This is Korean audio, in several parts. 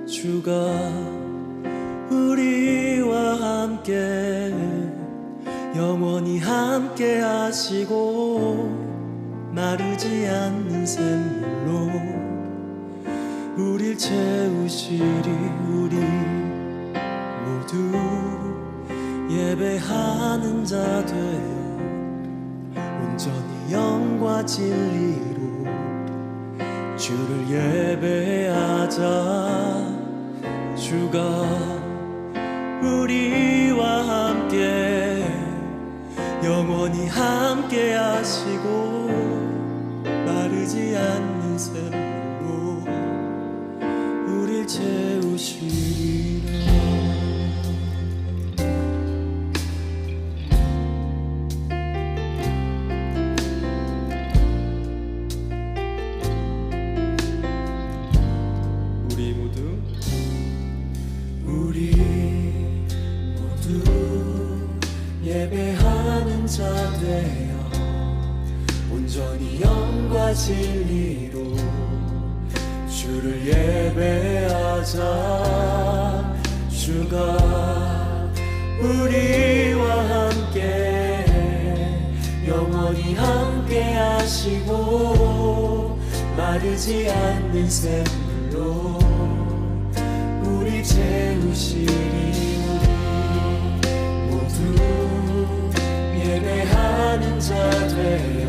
주가 우리와 함께 영원히 함께 하시고 마르지 않는 샘물로 우릴 채우시리. 우리 모두 예배하는 자 되어 온전히 영과 진리로 주를 예배하자. 주가 우리와 함께 영원히 함께 하시고 마르지 않는 샘물로 우릴 채우시리라. 우리 모두 예배하는 자 되어 온전히 영과 진리로 주를 예배하자. 주가 우리와 함께 영원히 함께 하시고 마르지 않는 샘물로 우리 채우시리. 우리 모두 예배하는 자 되어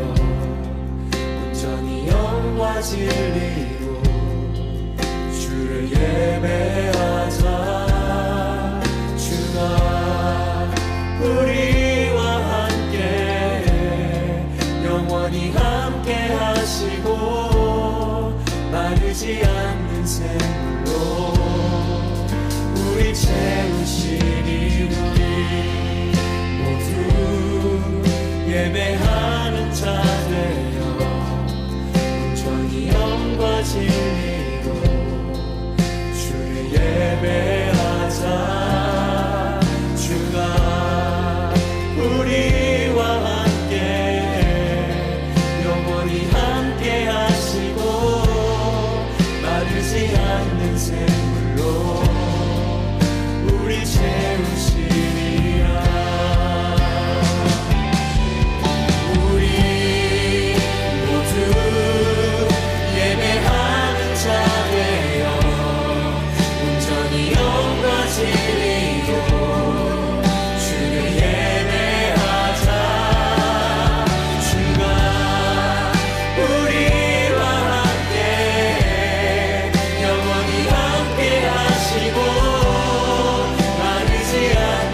온전히 영과 진리로 주를 예배하자. 주가 우리와 함께 영원히 함께 하시고 마르지 않는 샘물로 우리 채우시리. 우리 모두 예배하는 자 되어 온전히 영과 진리로 주를 예배하자. 주가 우리와 함께 영원히 함께 하시고 마르지 않는 샘물로 우리 채우시리라. 우리 모두 예배하는 자 되어 온전히 영과 진리로 주를 예배하자. 주가 우리와 함께 영원히 함께 하시고 마르지 않는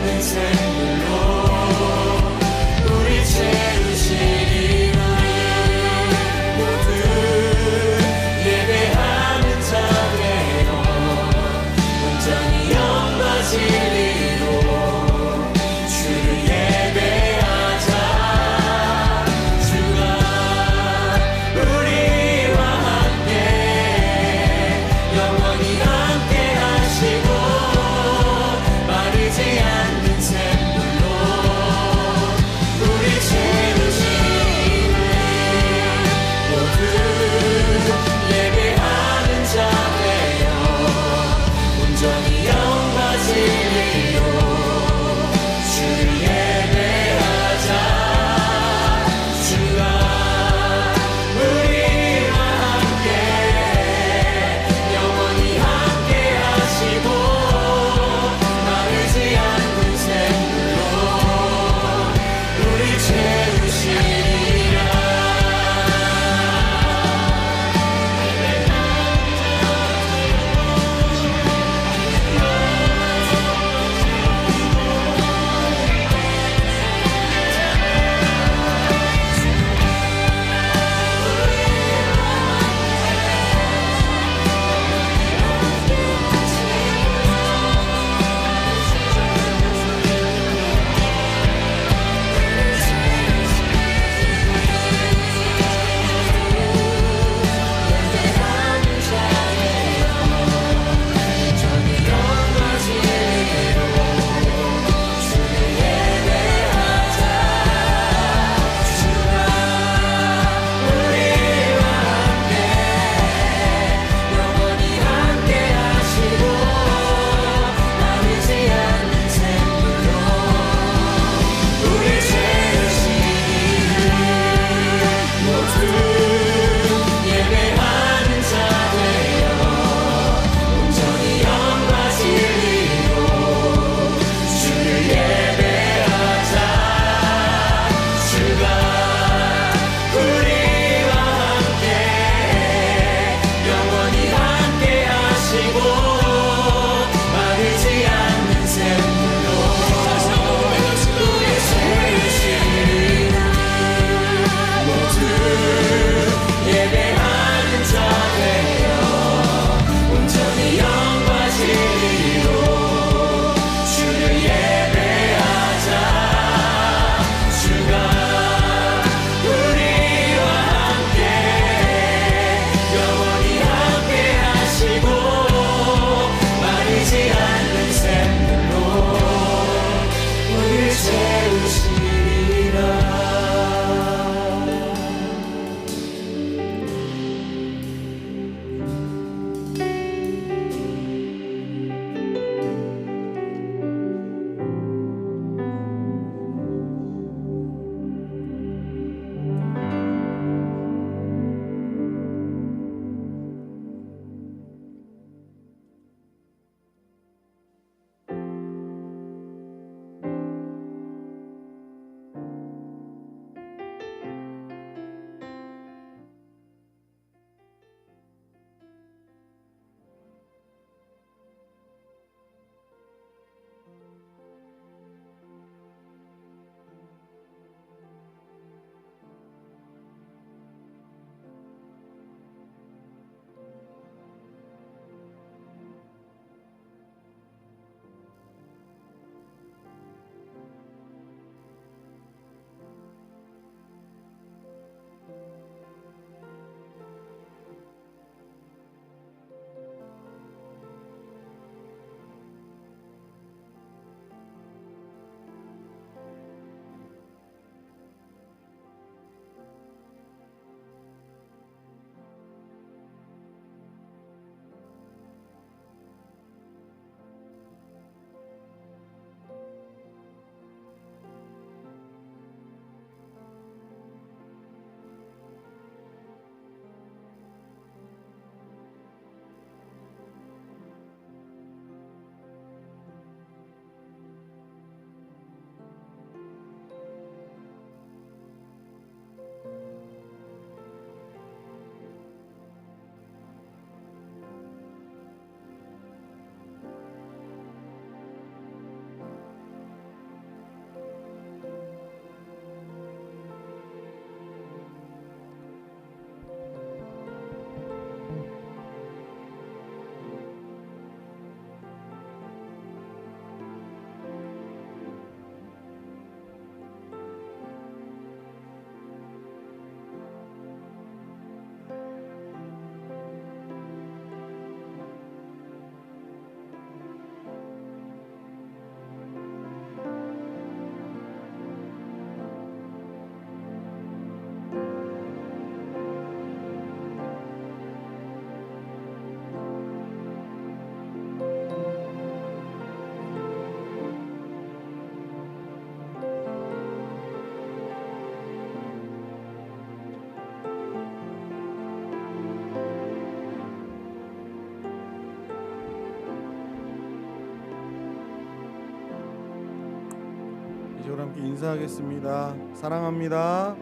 이제 우리 함께 인사하겠습니다. 사랑합니다.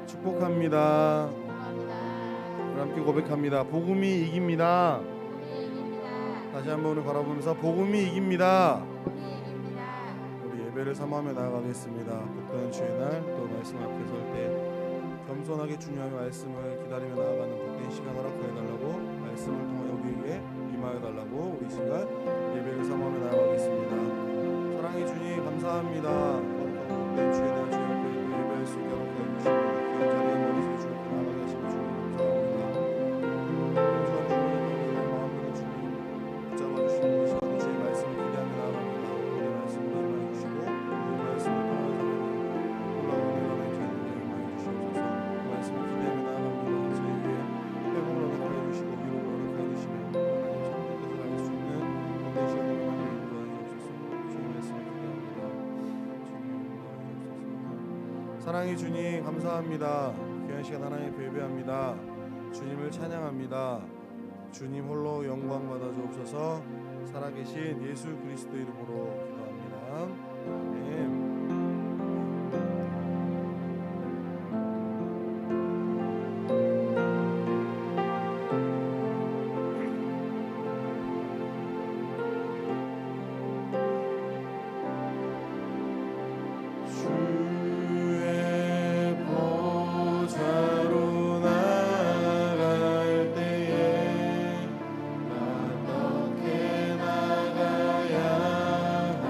축복합니다. 우리 함께 고백합니다. 복음이 이깁니다. 다시 한번 오늘 바라보면서 복음이 이깁니다. 우리 예배를 사모하며 나아가겠습니다. 복되는 주의 날 또 말씀 앞에 설 때 겸손하게 중요한 말씀을 기다리며 나아가는 복된 시간 허락하여달라고, 말씀을 통해 우리에게 임하여달라고 우리 시간 예배를 사모하며 나아가겠습니다. 사랑의 주님 감사합니다. 복된 주의 날 주의 앞에 예배할 수 있게 허락하여 주시고 귀한 자리에 머리서 주님 나아가게 하시며 주님 감사합니다. 주님 마음으로 주님 붙잡아 주시고 이 시간에 주의 말씀을 기대하며 나아갑니다. 우리 말씀을 임하여 주시고 이 말씀을 통하여 놀라운 은혜가 맺혀있는 임하여 주시옵소서. 이 말씀을 기대하며 나아갑니다. 저희에게 회복을 허락하여 주시고 위로를 허락하여 주시며 하나님 성령께서 나갈 수 있는 복된 시간을 하나님 인도하여 주옵소서. 주의 말씀을 기대합니다. 주님 인도하여 주옵소서. 사랑의 주님 감사합니다. 귀한 시간 하나님 예배합니다. 주님을 찬양합니다. 주님 홀로 영광 받아 주옵소서. 살아계신 예수 그리스도 이름으로 기도합니다. 아멘. 주의 보좌로 나아갈 때에 어떻게 나가야 할까?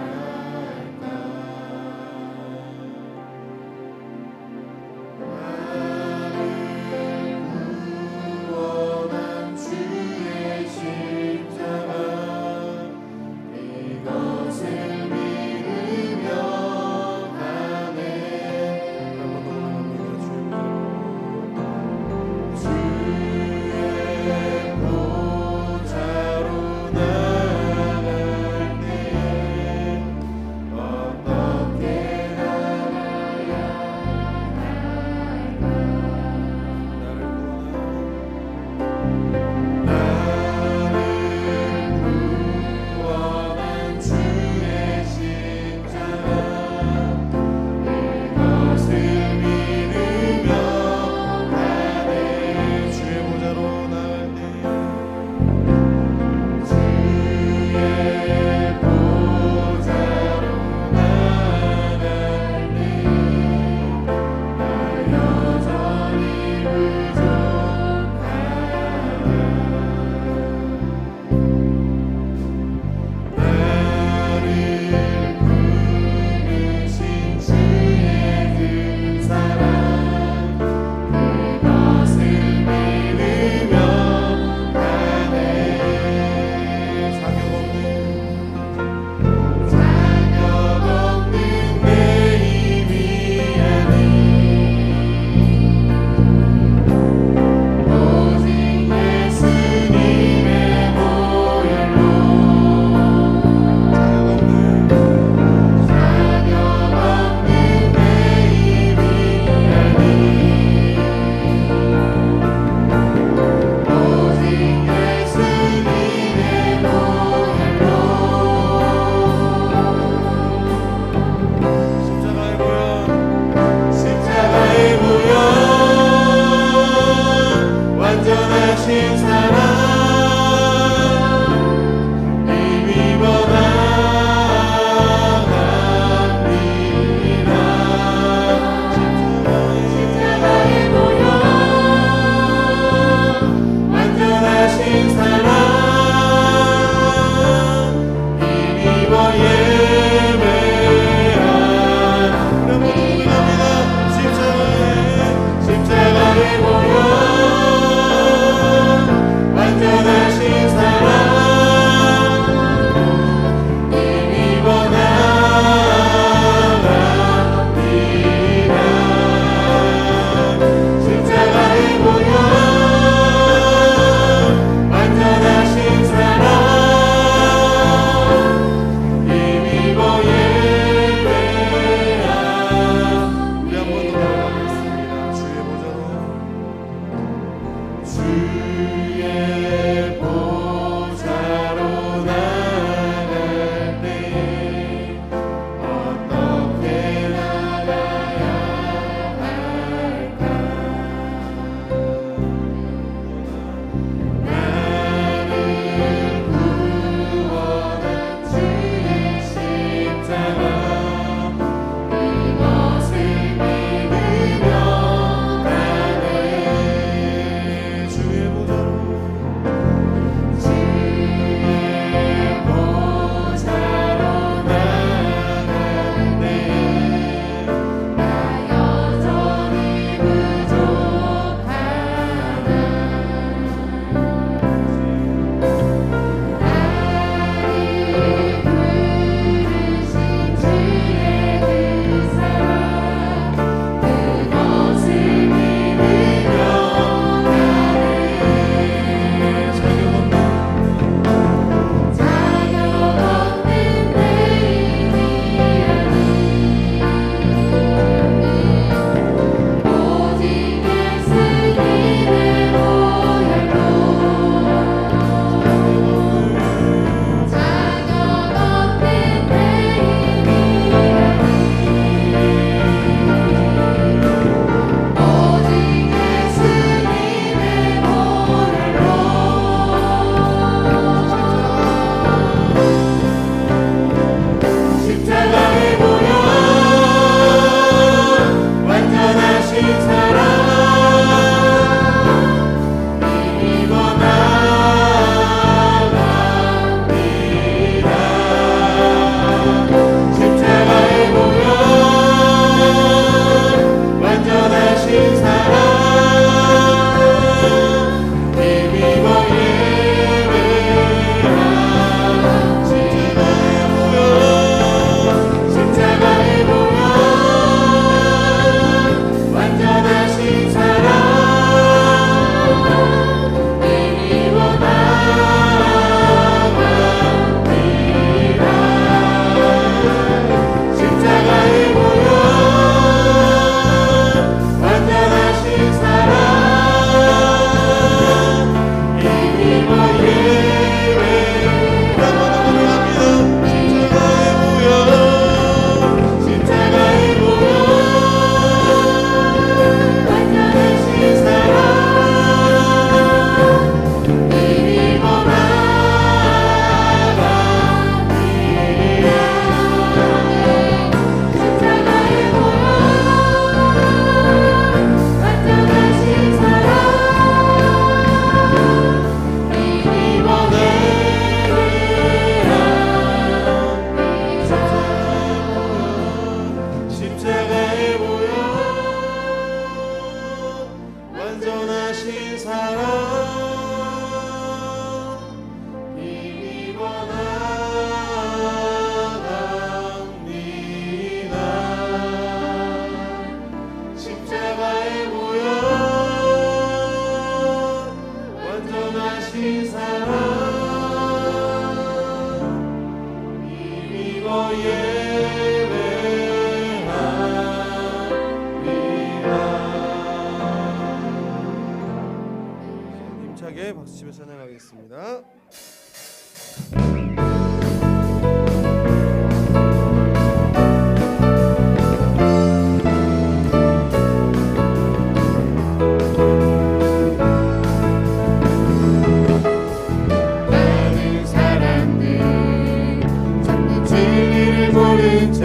많은 사람들 참된 진리를 모른 채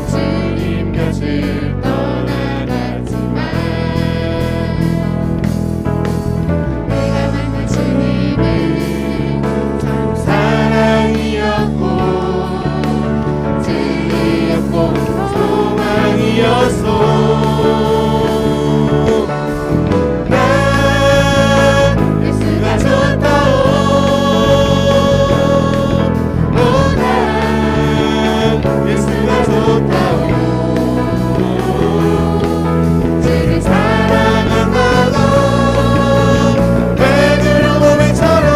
주님 곁을 떠나갔지만 내가 만난 주님은 참 사랑이었고 진리였고 소망이었소. 예수가 좋다오. 예수가 좋다오. 주를 사랑한다고 베드로 고백처럼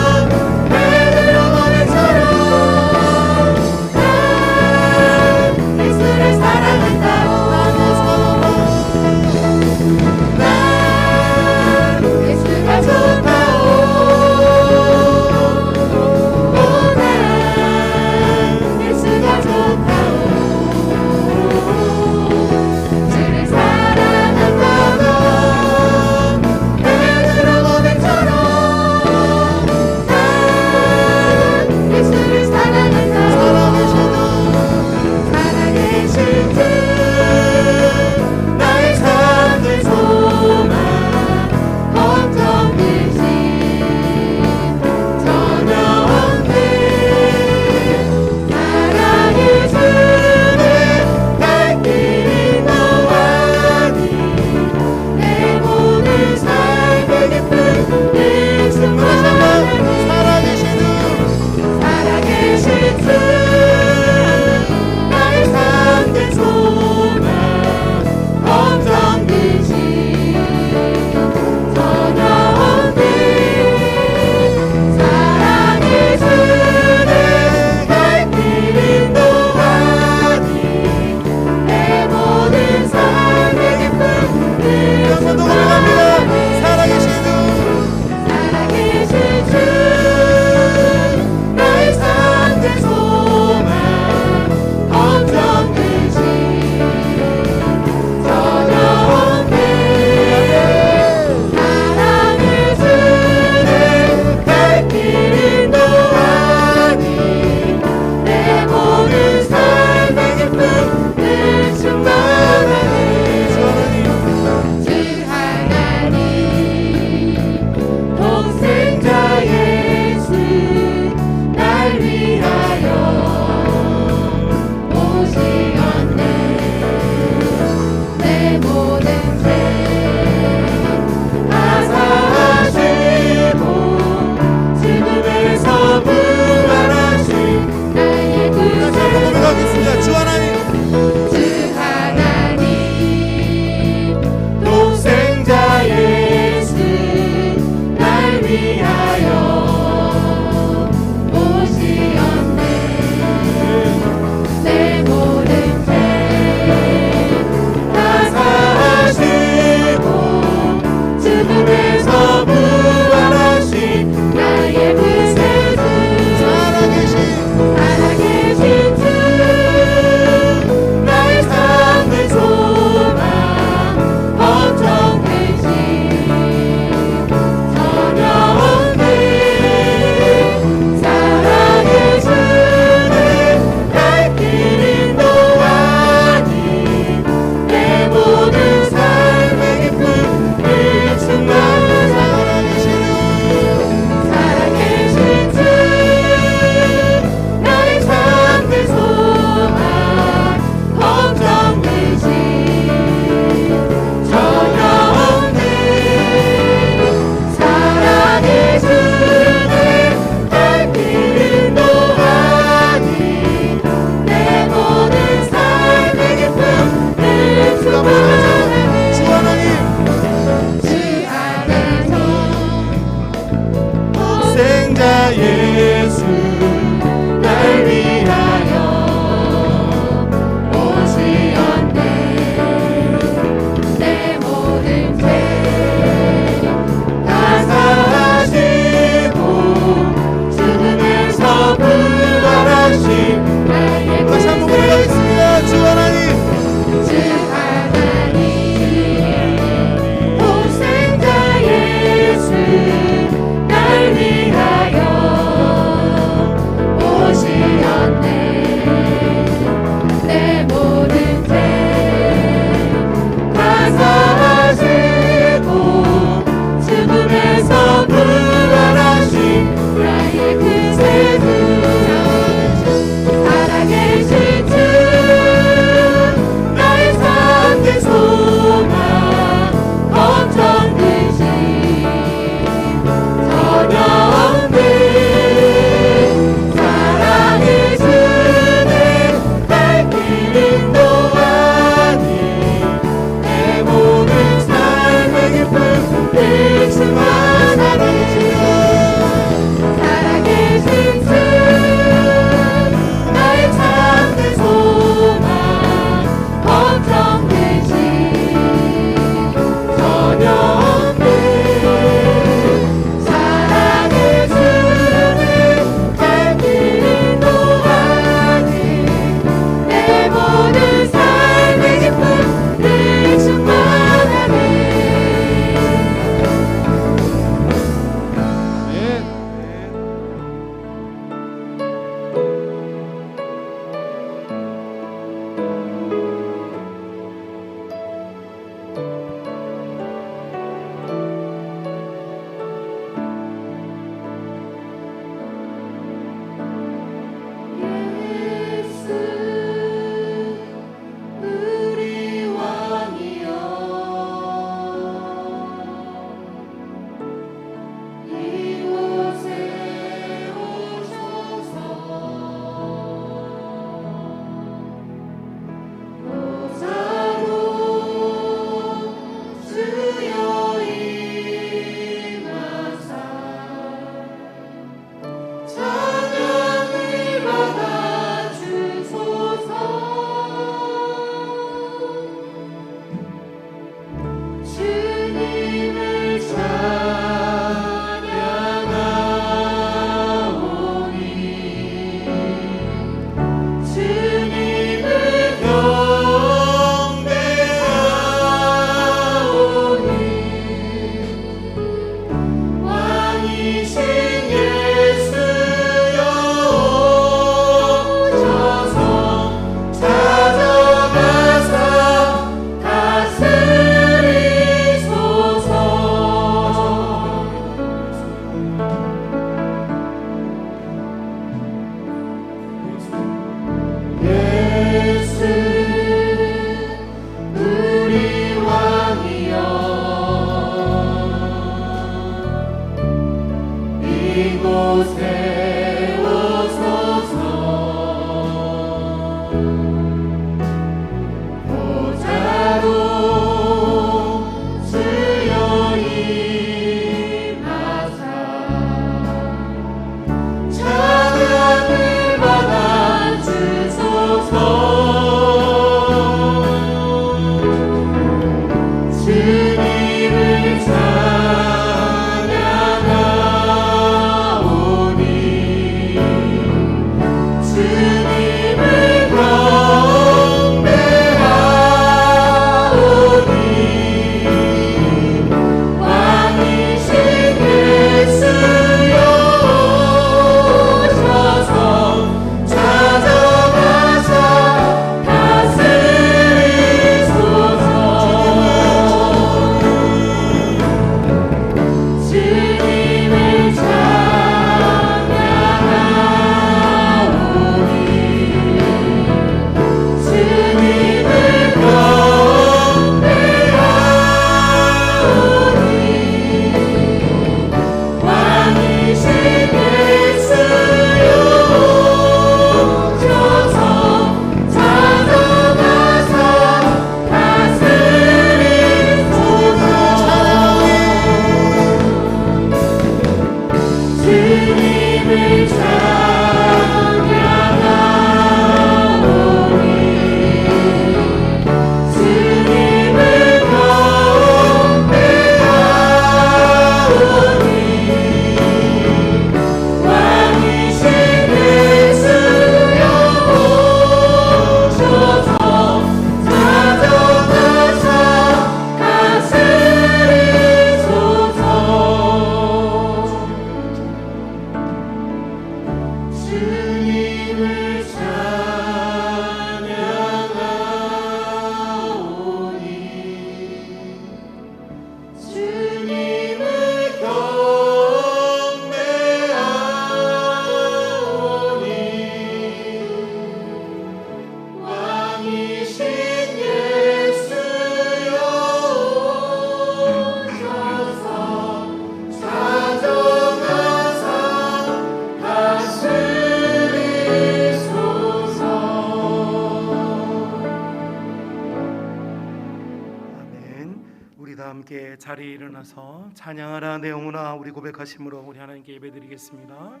다 함께 자리에 일어나서 찬양하라 내 영혼아 우리 고백하심으로 우리 하나님께 예배드리겠습니다.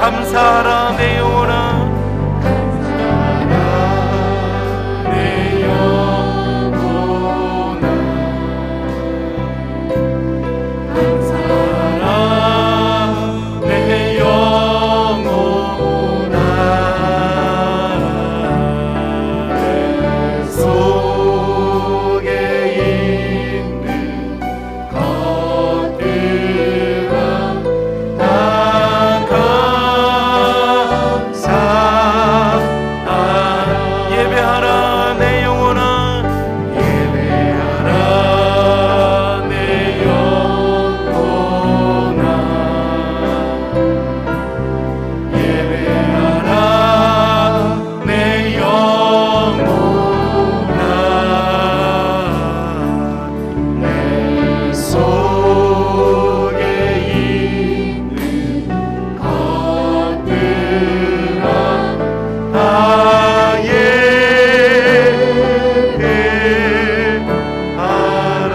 감사하라 내 영혼아 내 영혼아 감사하라 내 영혼아 내 속에 있는 것들아 예배하라 내 영혼아 예배하라 내 영혼아 예배하라 내 영혼아 내 속에 있는 것들아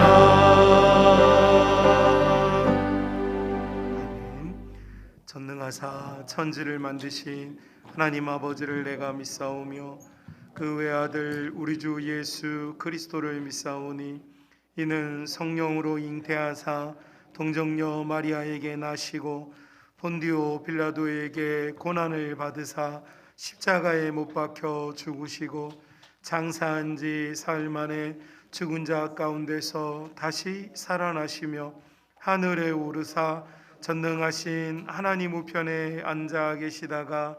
전능하사 천지를 만드신 하나님 아버지를 내가 믿사오며 그 외아들 우리 주 예수 그리스도를 믿사오니 이는 성령으로 잉태하사 동정녀 마리아에게 나시고 본디오 빌라도에게 고난을 받으사 십자가에 못 박혀 죽으시고 장사한 지 사흘 만에 죽은 자 가운데서 다시 살아나시며 하늘에 오르사 전능하신 하나님 우편에 앉아 계시다가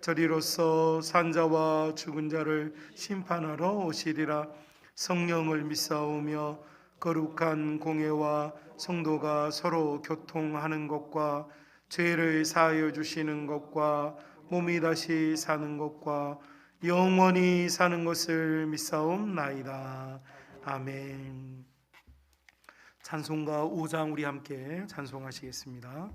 저리로서 산자와 죽은 자를 심판하러 오시리라. 성령을 믿사오며 거룩한 공회와 성도가 서로 교통하는 것과 죄를 사하여 주시는 것과 몸이 다시 사는 것과 영원히 사는 것을 믿사옵나이다. 아멘. 찬송가 5장 우리 함께 찬송하시겠습니다.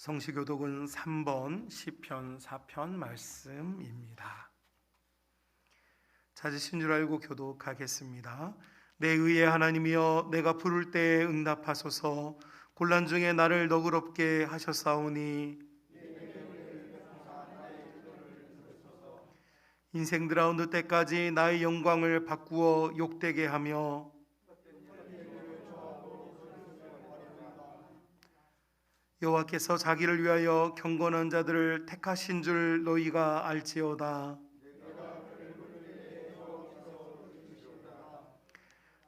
성시교독은 3번 시편 4편 말씀입니다. 찾으신 줄 알고 교독하겠습니다. 내 의의 하나님이여 내가 부를 때에 응답하소서. 곤란 중에 나를 너그럽게 하셨사오니 인생들아 어느 때까지 나의 영광을 바꾸어 욕되게 하며 여호와께서 자기를 위하여 경건한 자들을 택하신 줄 너희가 알지어다.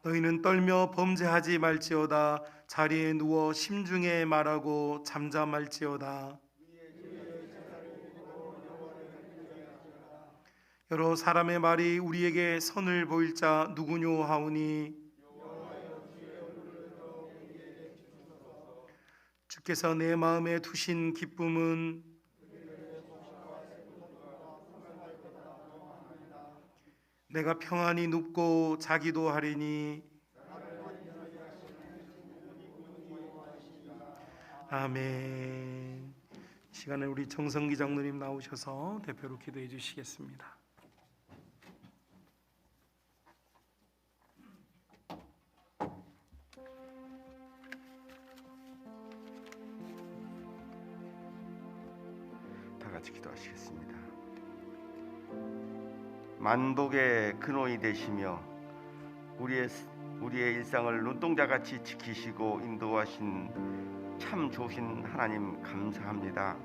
너희는 떨며 범죄하지 말지어다. 자리에 누워 심중에 말하고 잠잠할지어다. 여러 사람의 말이 우리에게 선을 보일 자 누구뇨 하오니 주께서 내 마음에 두신 기쁨은 내가 평안히 눕고 자기도 하리니. 아멘. 이 시간에 우리 정성기 장로님 나오셔서 대표로 기도해 주시겠습니다. 다 같이 기도하시겠습니다. 만복의 근원이 되시며 우리의 일상을 눈동자같이 지키시고 인도하신 참 좋으신 하나님 감사합니다.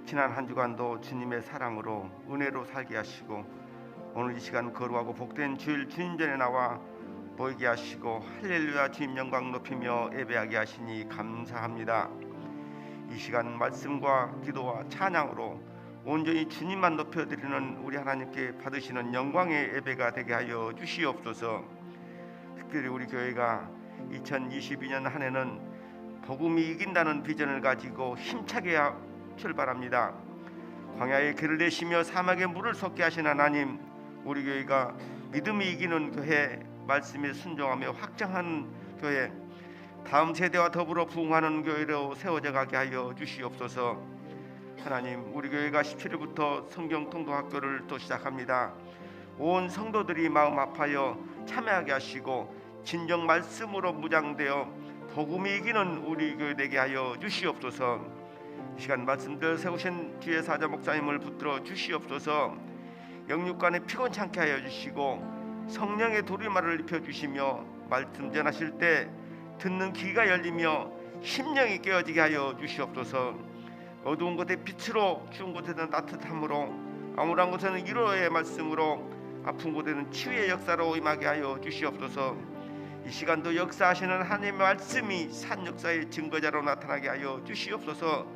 지난 한 주간도 주님의 사랑으로 은혜로 살게 하시고 오늘 이 시간 거룩하고 복된 주일 주님 전에 나와 보이게 하시고 할렐루야 주님 영광 높이며 예배하게 하시니 감사합니다. 이 시간 말씀과 기도와 찬양으로 온전히 주님만 높여드리는 우리 하나님께 받으시는 영광의 예배가 되게 하여 주시옵소서. 특별히 우리 교회가 2022년 한 해는 복음이 이긴다는 비전을 가지고 힘차게 출발합니다. 광야에 길을 내시며 사막에 물을 솟게 하신 하나님, 우리 교회가 믿음이 이기는 교회, 말씀에 순종하며 확장하는 교회, 다음 세대와 더불어 부흥하는 교회로 세워져 가게 하여 주시옵소서. 하나님, 우리 교회가 17일부터 성경 통독학교를 또 시작합니다. 온 성도들이 마음 아파여 참여하게 하시고 진정 말씀으로 무장되어 복음이 이기는 우리 교회 되게 하여 주시옵소서. 이 시간 말씀들 세우신 뒤에 사자 목사님을 붙들어 주시옵소서. 영육간에 피곤찮게 하여 주시고 성령의 도리말을 입혀 주시며 말씀 전하실 때 듣는 귀가 열리며 심령이 깨어지게 하여 주시옵소서. 어두운 곳에 빛으로, 추운 곳에는 따뜻함으로, 암울한 곳에는 위로의 말씀으로, 아픈 곳에는 치유의 역사로 임하게 하여 주시옵소서. 이 시간도 역사하시는 하나님의 말씀이 산 역사의 증거자로 나타나게 하여 주시옵소서.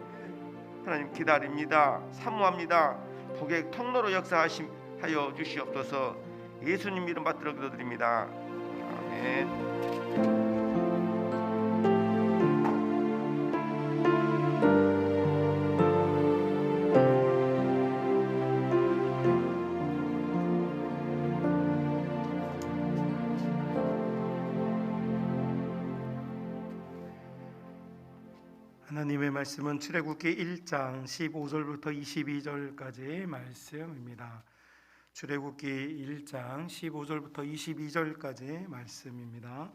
하나님 기다립니다. 사모합니다. 복의 통로로 역사하여 주시옵소서. 예수님 이름 받들어 기도드립니다. 아멘. 하나님의 말씀은 출애굽기 1장 15절부터 22절까지의 말씀입니다. 출애굽기 1장 15절부터 22절까지의 말씀입니다.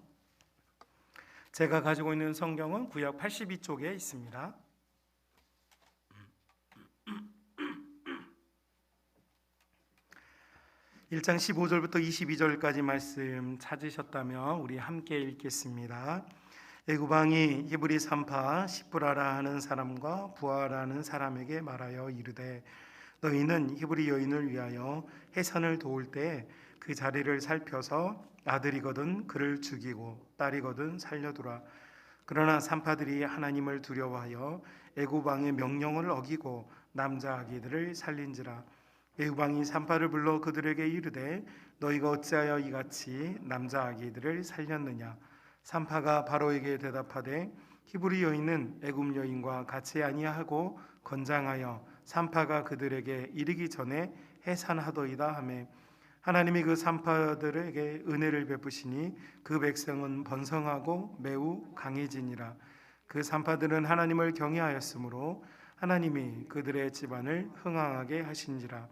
제가 가지고 있는 성경은 구약 82쪽에 있습니다. (1장 15절부터 22절까지) 말씀 찾으셨다면 우리 함께 읽겠습니다. 애굽 왕이 히브리 산파 시브라라 하는 사람과 부하라 하는 사람에게 말하여 이르되 너희는 히브리 여인을 위하여 해산을 도울 때 그 자리를 살펴서 아들이거든 그를 죽이고 딸이거든 살려두라. 그러나 산파들이 하나님을 두려워하여 애굽 왕의 명령을 어기고 남자 아기들을 살린지라. 애굽 왕이 산파를 불러 그들에게 이르되 너희가 어찌하여 이같이 남자 아기들을 살렸느냐. 산파가 바로에게 대답하되 히브리 여인은 애굽 여인과 같이 아니하고 건장하여 산파가 그들에게 이르기 전에 해산하더이다 하매 하나님이 그 산파들에게 은혜를 베푸시니 그 백성은 번성하고 매우 강해지니라. 그 산파들은 하나님을 경외하였으므로 하나님이 그들의 집안을 흥왕하게 하신지라.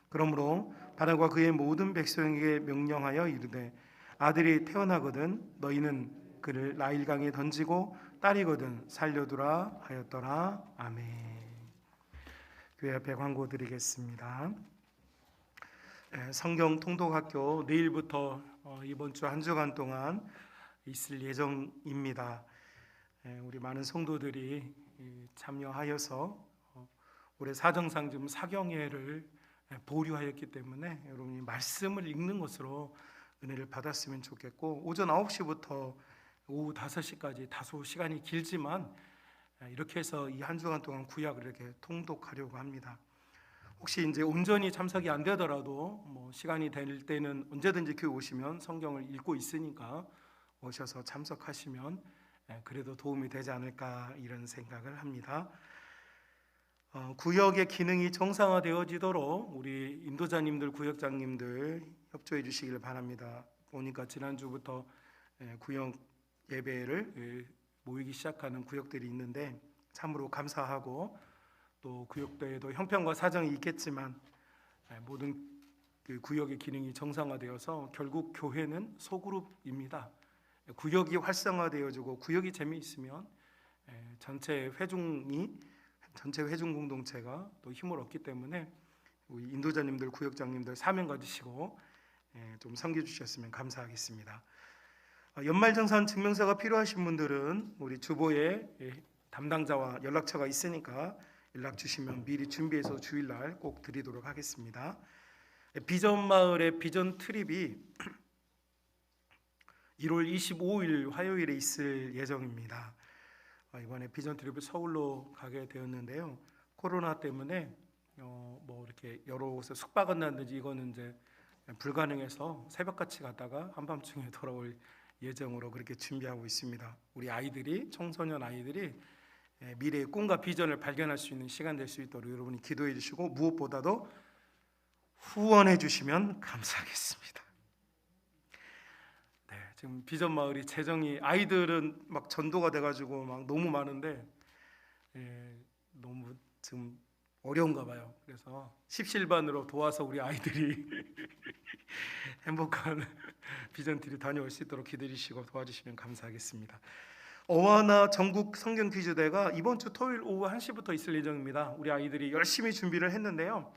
그러므로 바로가 그의 모든 백성에게 명령하여 이르되 아들이 태어나거든 너희는 그를 나일강에 던지고 딸이거든 살려두라 하였더라. 아멘. 교회 앞에 광고 드리겠습니다. 성경 통독학교 내일부터 이번 주 한 주간 동안 있을 예정입니다. 우리 많은 성도들이 참여하여서 올해 사정상 좀 사경회를 보류하였기 때문에 여러분이 말씀을 읽는 것으로 은혜를 받았으면 좋겠고 오전 9시부터 오후 5시까지 다소 시간이 길지만 이렇게 해서 이 한 주간 동안 구약을 이렇게 통독하려고 합니다. 혹시 이제 온전히 참석이 안 되더라도 뭐 시간이 될 때는 언제든지 교회 오시면 성경을 읽고 있으니까 오셔서 참석하시면 그래도 도움이 되지 않을까 이런 생각을 합니다. 구역의 기능이 정상화되어지도록 우리 인도자님들, 구역장님들 협조해 주시기를 바랍니다. 보니까 지난주부터 구역 예배를 모이기 시작하는 구역들이 있는데 참으로 감사하고, 또 구역대에도 형편과 사정이 있겠지만 모든 그 구역의 기능이 정상화되어서 결국 교회는 소그룹입니다. 구역이 활성화되어지고 구역이 재미있으면 전체 회중 공동체가 또 힘을 얻기 때문에 우리 인도자님들, 구역장님들 사명 가지시고 좀 섬겨 주셨으면 감사하겠습니다. 연말정산 증명서가 필요하신 분들은 우리 주보에 담당자와 연락처가 있으니까 연락 주시면 미리 준비해서 주일날 꼭 드리도록 하겠습니다. 비전 마을의 비전 트립이 1월 25일 화요일에 있을 예정입니다. 이번에 비전 트립을 서울로 가게 되었는데요. 코로나 때문에 뭐 이렇게 여러 곳에 숙박한다든지 이거는 이제 불가능해서 새벽같이 갔다가 한밤중에 돌아올 예정으로 그렇게 준비하고 있습니다. 우리 아이들이, 청소년 아이들이 미래의 꿈과 비전을 발견할 수 있는 시간 될 수 있도록 여러분이 기도해 주시고 무엇보다도 후원해 주시면 감사하겠습니다. 네, 지금 비전 마을이 재정이, 아이들은 막 전도가 돼가지고 막 너무 많은데 너무 지금 어려운가 봐요. 그래서 십실반으로 도와서 우리 아이들이 행복한 비전 트립 다녀올 수 있도록 기도해 주시고 도와주시면 감사하겠습니다. 어와나 전국 성경 퀴즈 대회가 이번 주 토요일 오후 1시부터 있을 예정입니다. 우리 아이들이 열심히 준비를 했는데요.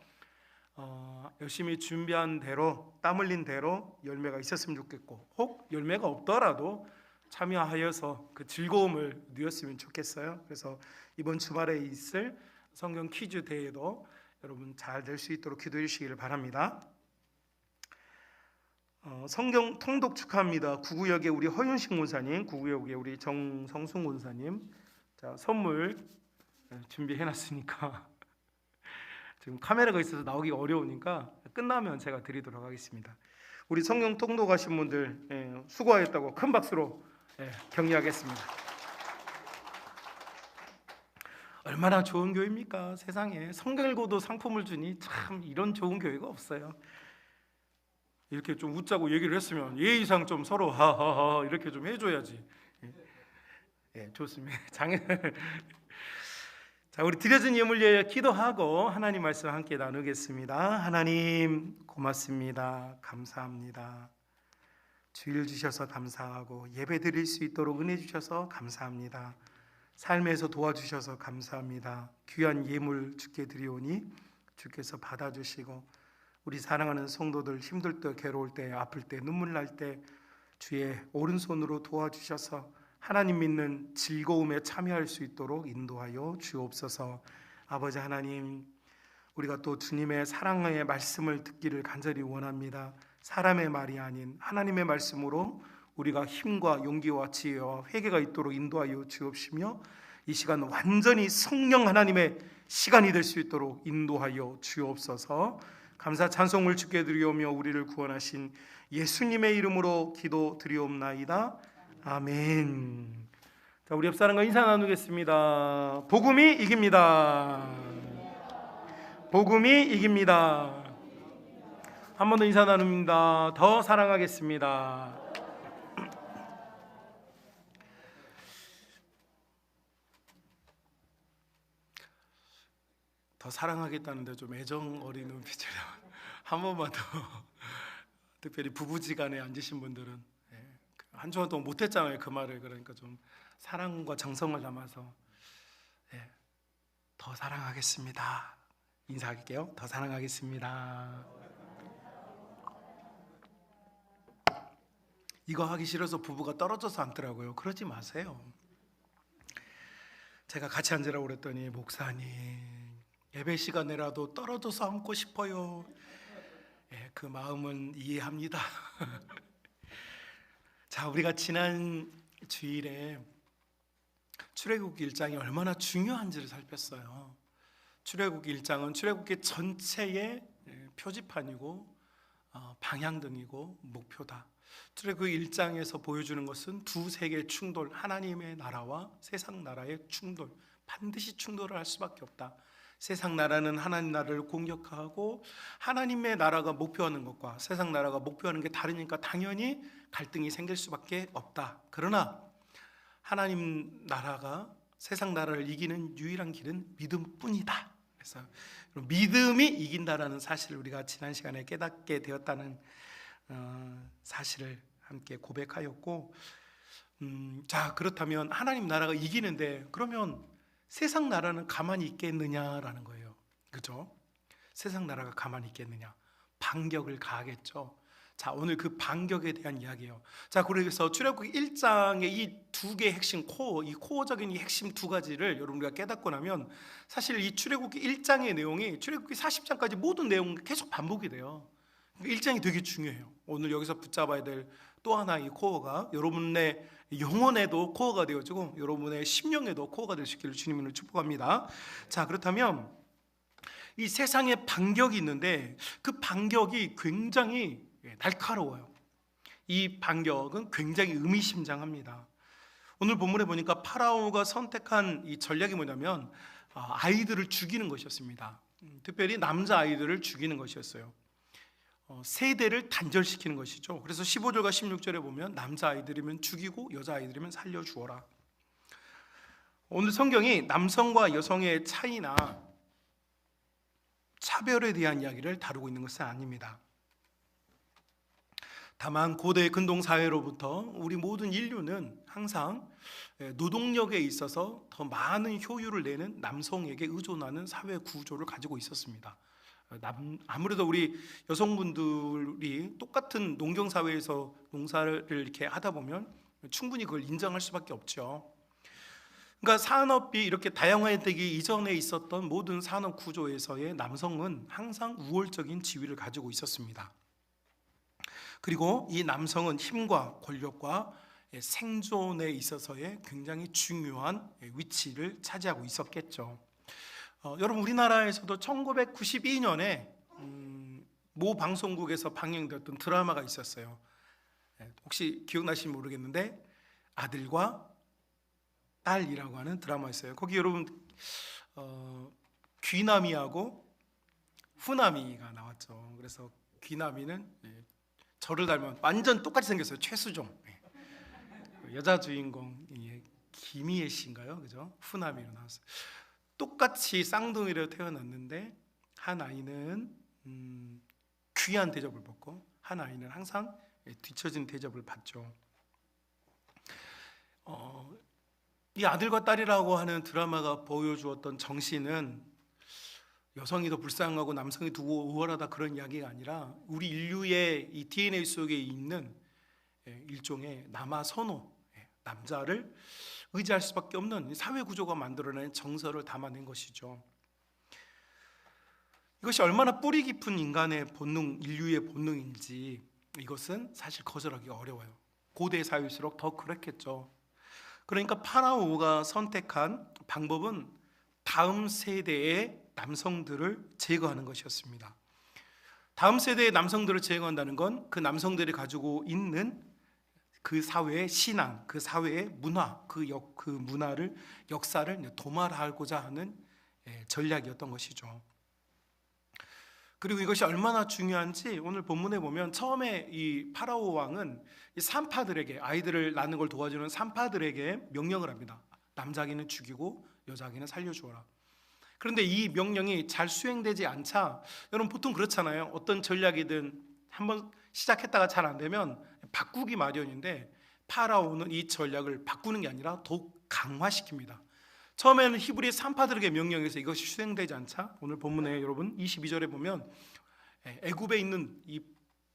열심히 준비한 대로, 땀 흘린 대로 열매가 있었으면 좋겠고, 혹 열매가 없더라도 참여하여서 그 즐거움을 누렸으면 좋겠어요. 그래서 이번 주말에 있을 성경 퀴즈 대회도 여러분 잘 될 수 있도록 기도해 주시기를 바랍니다. 성경 통독 축하합니다. 구구역의 우리 허윤식 문사님, 구구역의 우리 정성순 문사님, 자, 선물 준비해놨으니까 지금 카메라가 있어서 나오기가 어려우니까 끝나면 제가 드리도록 하겠습니다. 우리 성경 통독하신 분들 수고하셨다고 큰 박수로 격려하겠습니다. 얼마나 좋은 교회입니까? 세상에 성경 읽고도 상품을 주니 참 이런 좋은 교회가 없어요. 이렇게 좀 웃자고 얘기를 했으면 예의상 좀 서로 하하하 이렇게 좀 해줘야지. 좋습니다. 자, 우리 드려진 예물 위해 기도하고 하나님 말씀 함께 나누겠습니다. 하나님 고맙습니다. 감사합니다. 주일 주셔서 감사하고 예배 드릴 수 있도록 은혜 주셔서 감사합니다. 삶에서 도와주셔서 감사합니다. 귀한 예물 주께 드리오니 주께서 받아주시고 우리 사랑하는 성도들 힘들 때, 괴로울 때, 아플 때, 눈물 날 때 주의 오른손으로 도와주셔서 하나님 믿는 즐거움에 참여할 수 있도록 인도하여 주옵소서. 아버지 하나님, 우리가 또 주님의 사랑의 말씀을 듣기를 간절히 원합니다. 사람의 말이 아닌 하나님의 말씀으로 우리가 힘과 용기와 지혜와 회개가 있도록 인도하여 주옵시며 이 시간 완전히 성령 하나님의 시간이 될 수 있도록 인도하여 주옵소서. 감사 찬송을 주께 드리오며 우리를 구원하신 예수님의 이름으로 기도드리옵나이다. 아멘. 자, 우리 옆 사람과 인사 나누겠습니다. 복음이 이깁니다. 복음이 이깁니다. 한 번 더 인사 나눕니다. 더 사랑하겠습니다. 더 사랑하겠다는데 좀 애정 어린 눈빛으로 한 번만 더. 특별히 부부지간에 앉으신 분들은 한 주간 동안 못했잖아요 그 말을. 그러니까 좀 사랑과 정성을 담아서 더 사랑하겠습니다. 인사할게요. 더 사랑하겠습니다. 이거 하기 싫어서 부부가 떨어져서 앉더라고요. 그러지 마세요. 제가 같이 앉으라고 그랬더니 목사님 예배 시간에라도 떨어져서 앉고 싶어요. 그 마음은 이해합니다. 자, 우리가 지난 주일에 출애굽기 1장이 얼마나 중요한지를 살폈어요. 출애굽기 1장은 출애굽기 전체의 표지판이고 방향등이고 목표다. 출애굽기 1장에서 보여주는 것은 두 세계의 충돌, 하나님의 나라와 세상 나라의 충돌, 반드시 충돌을 할 수밖에 없다. 세상 나라는 하나님 나라를 공격하고 하나님의 나라가 목표하는 것과 세상 나라가 목표하는 게 다르니까 당연히 갈등이 생길 수밖에 없다. 그러나 하나님 나라가 세상 나라를 이기는 유일한 길은 믿음뿐이다. 그래서 믿음이 이긴다라는 사실을 우리가 지난 시간에 깨닫게 되었다는 사실을 함께 고백하였고, 자, 그렇다면 하나님 나라가 이기는데 그러면 세상 나라는 가만히 있겠느냐라는 거예요. 그죠? 세상 나라가 가만히 있겠느냐? 반격을 가하겠죠. 자, 오늘 그 반격에 대한 이야기예요. 자, 그래서 출애굽기 1장의 이 두 개의 핵심 이 코어적인 이 핵심 두 가지를 여러분들과 깨닫고 나면 사실 이 출애굽기 1장의 내용이 출애굽기 40장까지 모든 내용이 계속 반복이 돼요. 1장이 되게 중요해요. 오늘 여기서 붙잡아야 될 또 하나의 코어가 여러분의 영혼에도 코어가 되어지고 여러분의 심령에도 코어가 될 수 있기를 주님을 축복합니다. 자, 그렇다면 이 세상에 반격이 있는데 그 반격이 굉장히 날카로워요. 이 반격은 굉장히 의미심장합니다. 오늘 본문에 보니까 파라오가 선택한 이 전략이 뭐냐면 아이들을 죽이는 것이었습니다. 특별히 남자 아이들을 죽이는 것이었어요. 세대를 단절시키는 것이죠. 그래서 15절과 16절에 보면 남자 아이들이면 죽이고 여자 아이들이면 살려주어라. 오늘 성경이 남성과 여성의 차이나 차별에 대한 이야기를 다루고 있는 것은 아닙니다. 다만 고대 근동 사회로부터 우리 모든 인류는 항상 노동력에 있어서 더 많은 효율을 내는 남성에게 의존하는 사회 구조를 가지고 있었습니다. 아무래도 우리 여성분들이 똑같은 농경 사회에서 농사를 이렇게 하다 보면 충분히 그걸 인정할 수밖에 없죠. 그러니까 산업이 이렇게 다양화되기 이전에 있었던 모든 산업 구조에서의 남성은 항상 우월적인 지위를 가지고 있었습니다. 그리고 이 남성은 힘과 권력과 생존에 있어서의 굉장히 중요한 위치를 차지하고 있었겠죠. 여러분, 우리나라에서도 1992년에 모 방송국에서 방영되었던 드라마가 있었어요. 혹시 기억나실지 모르겠는데 아들과 딸이라고 하는 드라마였어요. 거기 여러분 귀남이하고 후남이가 나왔죠. 그래서 귀남이는 저를 닮은 완전 똑같이 생겼어요. 최수종. 여자 주인공 김희애 씨인가요? 그죠? 후남이로 나왔어요. 똑같이 쌍둥이로 태어났는데 한 아이는 귀한 대접을 받고 한 아이는 항상 뒤처진 대접을 받죠. 이 아들과 딸이라고 하는 드라마가 보여주었던 정신은 여성이 더 불쌍하고 남성이 더 우월하다 그런 이야기가 아니라 우리 인류의 이 DNA 속에 있는 일종의 남아 선호, 남자를 의지할 수밖에 없는 사회 구조가 만들어낸 정서를 담아낸 것이죠. 이것이 얼마나 뿌리 깊은 인간의 본능, 인류의 본능인지 이것은 사실 거절하기가 어려워요. 고대 사회일수록 더 그렇겠죠. 그러니까 파라오가 선택한 방법은 다음 세대의 남성들을 제거하는 것이었습니다. 다음 세대의 남성들을 제거한다는 건 그 남성들이 가지고 있는 그 사회의 신앙, 그 사회의 문화, 그 문화를, 역사를 도말하고자 하는 전략이었던 것이죠. 그리고 이것이 얼마나 중요한지 오늘 본문에 보면 처음에 이 파라오 왕은 이 산파들에게, 아이들을 낳는 걸 도와주는 산파들에게 명령을 합니다. 남자아기는 죽이고 여자아기는 살려주어라. 그런데 이 명령이 잘 수행되지 않자, 여러분 보통 그렇잖아요. 어떤 전략이든 한번 시작했다가 잘 안 되면 바꾸기 마련인데 파라오는 이 전략을 바꾸는 게 아니라 더욱 강화시킵니다. 처음에는 히브리 산파들에게 명령해서 이것이 수행되지 않자 오늘 본문에 여러분 22절에 보면 애굽에 있는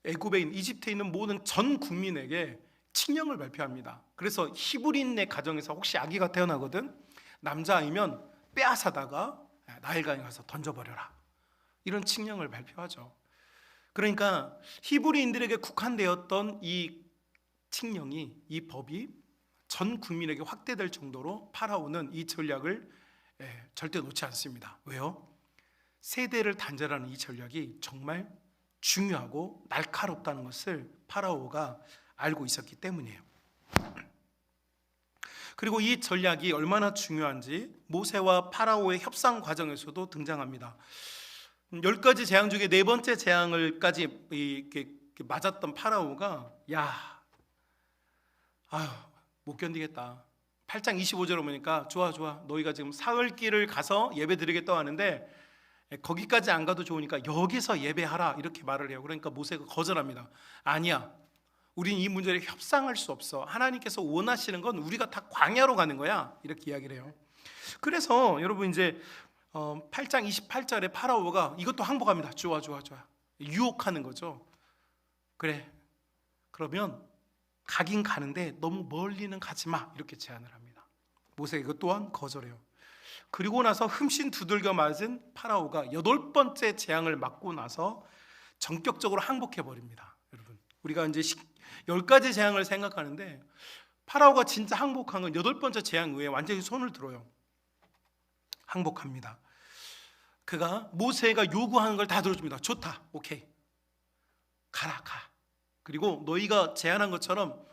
이집트에 있는 모든 전 국민에게 칙령을 발표합니다. 그래서 히브리인의 가정에서 혹시 아기가 태어나거든 남자아이면 빼앗아다가 나일강에 가서 던져버려라, 이런 칙령을 발표하죠. 그러니까 히브리인들에게 국한되었던 이 칙령이, 이 법이 전 국민에게 확대될 정도로 파라오는 이 전략을 절대 놓지 않습니다. 왜요? 세대를 단절하는 이 전략이 정말 중요하고 날카롭다는 것을 파라오가 알고 있었기 때문이에요. 그리고 이 전략이 얼마나 중요한지 모세와 파라오의 협상 과정에서도 등장합니다. 10가지 재앙 중에 4번째 재앙을까지 이렇게 맞았던 파라오가 못 견디겠다. 8장 25절을 보니까 좋아 너희가 지금 사흘길을 가서 예배 드리겠다고 하는데 거기까지 안 가도 좋으니까 여기서 예배하라 이렇게 말을 해요. 그러니까 모세가 거절합니다. 아니야, 우린 이 문제를 협상할 수 없어. 하나님께서 원하시는 건 우리가 다 광야로 가는 거야 이렇게 이야기를 해요. 그래서 여러분 이제 8장 28절에 파라오가 이것도 항복합니다. 좋아 유혹하는 거죠. 그래, 그러면 가긴 가는데 너무 멀리는 가지 마 이렇게 제안을 합니다. 모세가 이것 또한 거절해요. 그리고 나서 흠씬 두들겨 맞은 파라오가 8번째 재앙을 맞고 나서 전격적으로 항복해 버립니다. 여러분, 우리가 이제 10가지 재앙을 생각하는데 파라오가 진짜 항복한 건 8번째 재앙 후에 완전히 손을 들어요. 항복합니다. 그가 모세가 요구하는 걸 다 들어줍니다. 좋다, 오케이, 가. 그리고 너희가 제안한 것처럼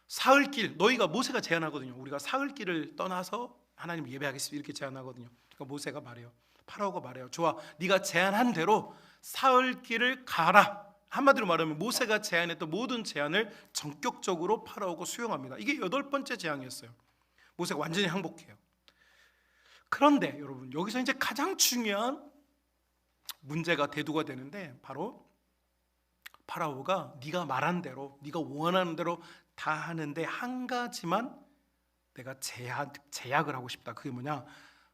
사흘길, 너희가 모세가 제안하거든요. 우리가 사흘길을 떠나서 하나님 예배하겠습니다 이렇게 제안하거든요. 그러니까 모세가 말해요. 파라오가 말해요. 좋아, 네가 제안한 대로 사흘길을 가라. 한마디로 말하면 모세가 제안했던 모든 제안을 전격적으로 파라오가 수용합니다. 이게 8번째 재앙이었어요. 모세가 완전히 항복해요. 그런데 여러분, 여기서 이제 가장 중요한 문제가 대두가 되는데, 바로 파라오가 네가 말한 대로, 네가 원하는 대로 다 하는데 한 가지만 내가 제약을 하고 싶다. 그게 뭐냐?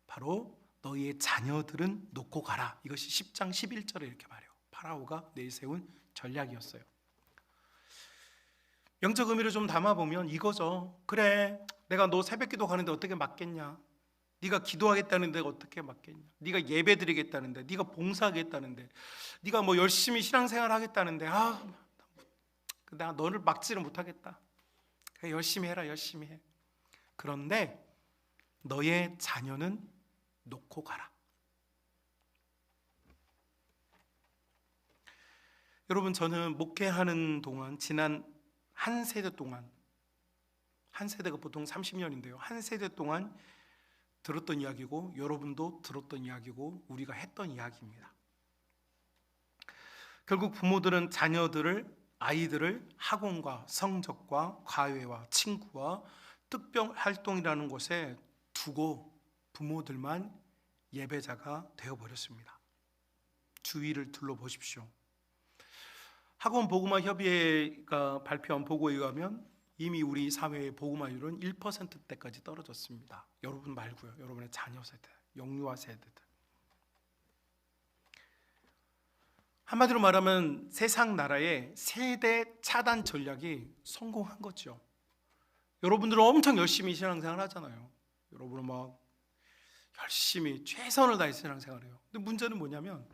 바로 너희의 자녀들은 놓고 가라. 이것이 10장 11절에 이렇게 말해요. 파라오가 내세운 전략이었어요. 영적 의미를 좀 담아보면 이거죠. 그래, 내가 너 새벽기도 가는데 어떻게 맡겠냐? 네가 기도하겠다는데 어떻게 맡겠냐? 네가 예배드리겠다는데, 네가 봉사하겠다는데, 네가 뭐 열심히 신앙생활 하겠다는데, 내가 너를 막지를 못하겠다. 그래, 열심히 해라, 열심히 해. 그런데 너의 자녀는 놓고 가라. 여러분, 저는 목회하는 동안 지난 한 세대 동안, 한 세대가 보통 30년인데요 한 세대 동안 들었던 이야기고, 여러분도 들었던 이야기고, 우리가 했던 이야기입니다. 결국 부모들은 아이들을 학원과 성적과 과외와 친구와 특별 활동이라는 곳에 두고 부모들만 예배자가 되어버렸습니다. 주위를 둘러보십시오. 학원 복음화 협의회가 발표한 보고에 의하면 이미 우리 사회의 복음화율은 1%대까지 떨어졌습니다. 여러분 말고요, 여러분의 자녀 세대, 영유아 세대들. 한마디로 말하면 세상 나라의 세대 차단 전략이 성공한 거죠. 여러분들은 엄청 열심히 신앙생활 하잖아요. 여러분은 막 열심히 최선을 다해 신앙생활해요. 근데 문제는 뭐냐면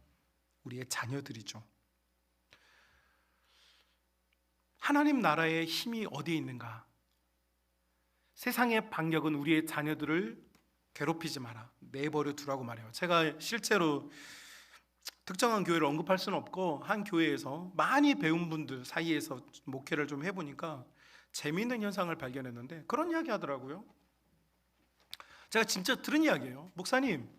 우리의 자녀들이죠. 하나님 나라의 힘이 어디에 있는가? 세상의 방역은 우리의 자녀들을 괴롭히지 마라, 내버려 두라고 말해요. 제가 실제로 특정한 교회를 언급할 수는 없고, 한 교회에서 많이 배운 분들 사이에서 목회를 좀 해보니까 재미있는 현상을 발견했는데, 그런 이야기 하더라고요. 제가 진짜 들은 이야기예요. 목사님,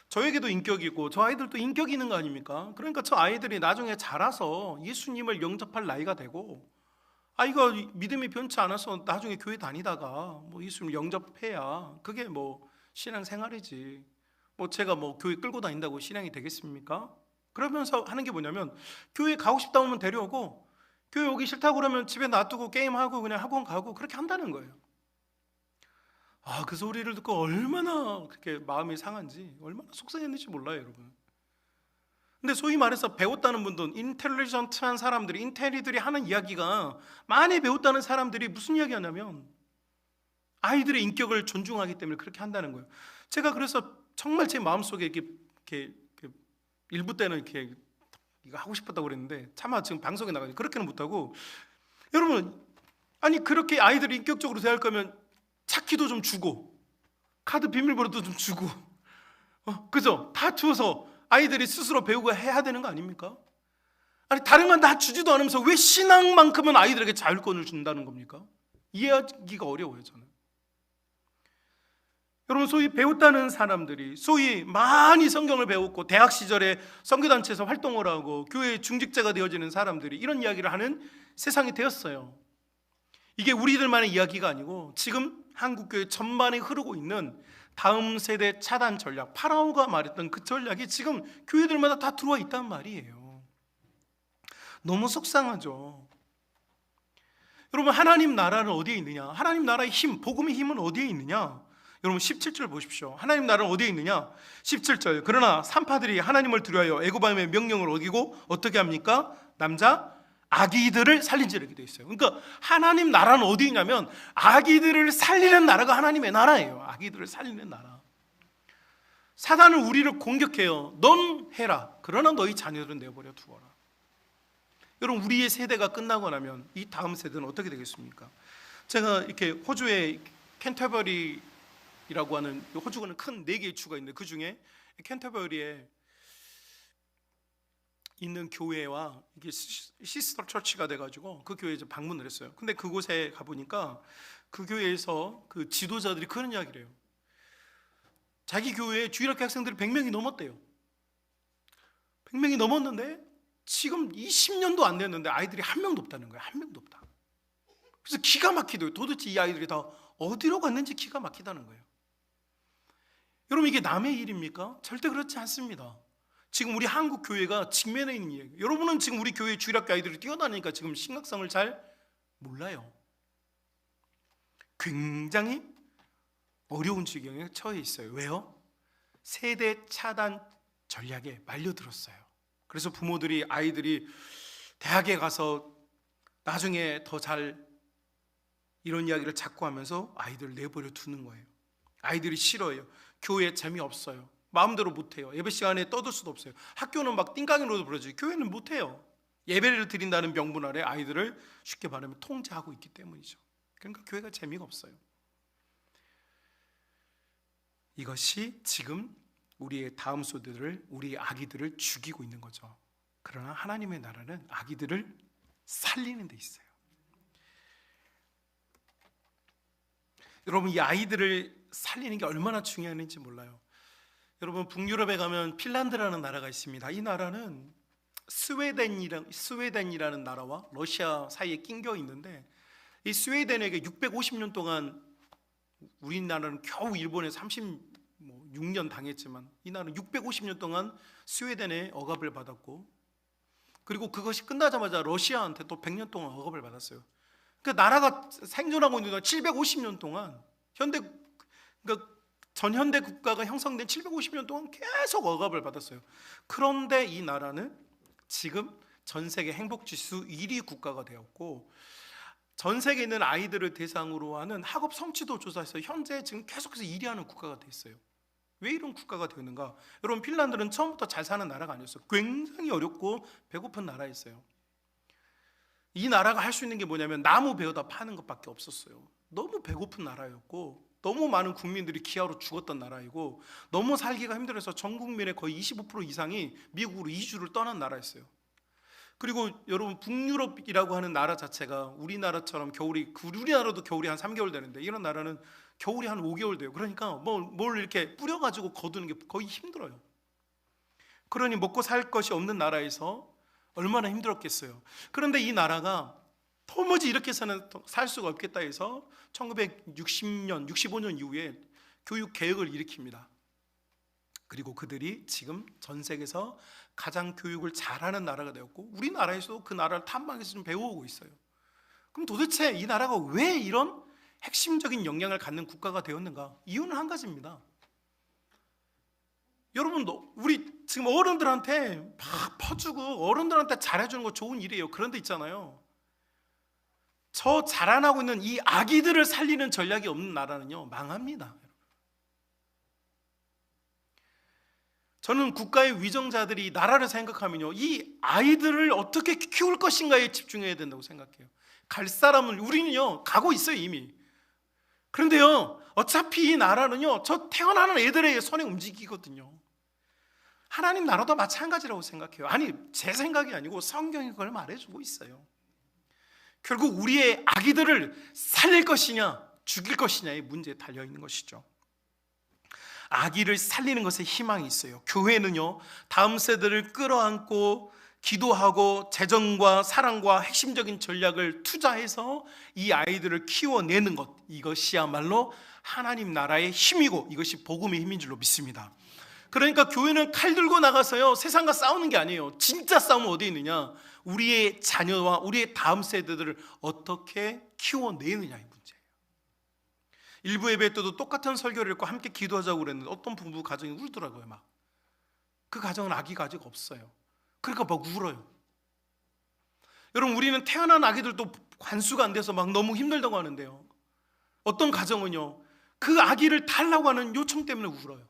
저에게도 인격이 있고 저 아이들도 인격이 있는 거 아닙니까? 그러니까 저 아이들이 나중에 자라서 예수님을 영접할 나이가 되고, 아이가 믿음이 변치 않아서 나중에 교회 다니다가 뭐 예수님 영접해야 그게 뭐 신앙생활이지, 뭐 제가 뭐 교회 끌고 다닌다고 신앙이 되겠습니까? 그러면서 하는 게 뭐냐면, 교회 가고 싶다 하면 데려오고, 교회 오기 싫다고 그러면 집에 놔두고 게임하고 그냥 학원 가고, 그렇게 한다는 거예요. 그 소리를 듣고 얼마나 그렇게 마음이 상한지, 얼마나 속상했는지 몰라요, 여러분. 근데 소위 말해서 배웠다는 분들, 인텔리전트한 사람들이, 인텔리들이 하는 이야기가, 많이 배웠다는 사람들이 무슨 이야기 하냐면 아이들의 인격을 존중하기 때문에 그렇게 한다는 거예요. 제가 그래서 정말 제 마음속에 이렇게 일부 때는 이렇게 이거 하고 싶었다고 그랬는데, 차마 지금 방송에 나가니 그렇게는 못하고, 여러분, 아니 그렇게 아이들이 인격적으로 대할 거면 차키도 좀 주고, 카드 비밀번호도 좀 주고, 그죠? 다 주어서 아이들이 스스로 배우고 해야 되는 거 아닙니까? 아니 다른 건 다 주지도 않으면서 왜 신앙만큼은 아이들에게 자율권을 준다는 겁니까? 이해하기가 어려워요 저는. 여러분 소위 배웠다는 사람들이 소위 많이 성경을 배웠고 대학 시절에 선교단체에서 활동을 하고 교회의 중직자가 되어지는 사람들이 이런 이야기를 하는 세상이 되었어요. 이게 우리들만의 이야기가 아니고 지금 한국교회 전반에 흐르고 있는 다음 세대 차단 전략, 파라오가 말했던 그 전략이 지금 교회들마다 다 들어와 있단 말이에요. 너무 속상하죠. 여러분 하나님 나라는 어디에 있느냐? 하나님 나라의 힘, 복음의 힘은 어디에 있느냐? 여러분 17절 보십시오. 하나님 나라는 어디에 있느냐? 17절. 그러나 산파들이 하나님을 두려워하여 애굽왕의 명령을 어기고 어떻게 합니까? 남자 아기들을 살린지라 이렇게 돼 있어요. 그러니까 하나님 나라는 어디 있냐면 아기들을 살리는 나라가 하나님의 나라예요. 아기들을 살리는 나라. 사단은 우리를 공격해요. 넌 해라. 그러나 너희 자녀들은 내버려 두어라. 여러분 우리의 세대가 끝나고 나면 이 다음 세대는 어떻게 되겠습니까? 제가 이렇게 호주의 캔터버리라고 하는, 호주는 큰 4개의 주가 있는데 그 중에 캔터버리에 있는 교회와 이게 시스터 처치가 돼가지고 그 교회에 방문을 했어요. 근데 그곳에 가보니까 그 교회에서 그 지도자들이 그런 이야기를 해요. 자기 교회에 주일학교 학생들이 100명이 넘었대요. 100명이 넘었는데 지금 20년도 안 됐는데 아이들이 한 명도 없다는 거예요. 한 명도 없다. 그래서 기가 막히더라고요. 도대체 이 아이들이 다 어디로 갔는지 기가 막히다는 거예요. 여러분 이게 남의 일입니까? 절대 그렇지 않습니다. 지금 우리 한국 교회가 직면해 있는 이야기예요. 여러분은 지금 우리 교회 주일학교 아이들이 뛰어다니니까 지금 심각성을 잘 몰라요. 굉장히 어려운 지경에 처해 있어요. 왜요? 세대 차단 전략에 말려들었어요. 그래서 부모들이 아이들이 대학에 가서 나중에 더 잘 이런 이야기를 자꾸 하면서 아이들을 내버려 두는 거예요. 아이들이 싫어해요. 교회 재미없어요. 마음대로 못해요. 예배 시간에 떠들 수도 없어요. 학교는 막 띵강이로도 부르지 교회는 못해요. 예배를 드린다는 명분 아래 아이들을 쉽게 말하면 통제하고 있기 때문이죠. 그러니까 교회가 재미가 없어요. 이것이 지금 우리의 다음 세대들을, 우리 아기들을 죽이고 있는 거죠. 그러나 하나님의 나라는 아기들을 살리는 데 있어요. 여러분 이 아이들을 살리는 게 얼마나 중요한지 몰라요. 여러분 북유럽에 가면 핀란드라는 나라가 있습니다. 이 나라는 스웨덴이라는 나라와 러시아 사이에 낑겨 있는데 이 스웨덴에게 650년 동안 우리나라는 겨우 일본에 36년 당했지만 이 나라는 650년 동안 스웨덴의 억압을 받았고 그리고 그것이 끝나자마자 러시아한테 또 100년 동안 억압을 받았어요. 그 나라가 생존하고 있는 동안 750년 동안 그러니까 전현대 국가가 형성된 750년 동안 계속 억압을 받았어요. 그런데 이 나라는 지금 전 세계 행복지수 1위 국가가 되었고 전 세계에 있는 아이들을 대상으로 하는 학업 성취도 조사에서 현재 지금 계속해서 1위 하는 국가가 됐어요. 왜 이런 국가가 되었는가? 여러분 핀란드는 처음부터 잘 사는 나라가 아니었어요. 굉장히 어렵고 배고픈 나라였어요. 이 나라가 할 수 있는 게 뭐냐면 나무 베어다 파는 것밖에 없었어요. 너무 배고픈 나라였고 너무 많은 국민들이 기아로 죽었던 나라이고 너무 살기가 힘들어서 전 국민의 거의 25% 이상이 미국으로 이주를 떠난 나라였어요. 그리고 여러분 북유럽이라고 하는 나라 자체가 우리나라처럼 우리나라도 겨울이 한 3개월 되는데 이런 나라는 겨울이 한 5개월 돼요. 그러니까 뭘 이렇게 뿌려가지고 거두는 게 거의 힘들어요. 그러니 먹고 살 것이 없는 나라에서 얼마나 힘들었겠어요. 그런데 이 나라가 도무지 이렇게 살 수가 없겠다 해서 1960년, 65년 이후에 교육 개혁을 일으킵니다. 그리고 그들이 지금 전 세계에서 가장 교육을 잘하는 나라가 되었고 우리나라에서도 그 나라를 탐방해서 좀 배워오고 있어요. 그럼 도대체 이 나라가 왜 이런 핵심적인 역량을 갖는 국가가 되었는가? 이유는 한 가지입니다. 여러분도 우리 지금 어른들한테 막 퍼주고 어른들한테 잘해주는 거 좋은 일이에요. 그런데 있잖아요, 저 자라나고 있는 이 아기들을 살리는 전략이 없는 나라는요 망합니다. 저는 국가의 위정자들이 나라를 생각하면요 이 아이들을 어떻게 키울 것인가에 집중해야 된다고 생각해요. 갈 사람은 우리는요 가고 있어요 이미. 그런데요 어차피 이 나라는요 저 태어나는 애들의 손에 움직이거든요. 하나님 나라도 마찬가지라고 생각해요. 아니, 제 생각이 아니고 성경이 그걸 말해주고 있어요. 결국 우리의 아기들을 살릴 것이냐 죽일 것이냐의 문제에 달려있는 것이죠. 아기를 살리는 것에 희망이 있어요. 교회는요, 다음 세대를 끌어안고 기도하고 재정과 사랑과 핵심적인 전략을 투자해서 이 아이들을 키워내는 것, 이것이야말로 하나님 나라의 힘이고 이것이 복음의 힘인 줄로 믿습니다. 그러니까 교회는 칼 들고 나가서요 세상과 싸우는 게 아니에요. 진짜 싸움은 어디 있느냐? 우리의 자녀와 우리의 다음 세대들을 어떻게 키워내느냐의 문제예요. 일부 예배 때도 똑같은 설교를 읽고 함께 기도하자고 그랬는데 어떤 부부 가정이 울더라고요. 막 그 가정은 아기가 아직 없어요. 그러니까 막 울어요. 여러분, 우리는 태어난 아기들도 관수가 안 돼서 막 너무 힘들다고 하는데요, 어떤 가정은요 그 아기를 달라고 하는 요청 때문에 울어요.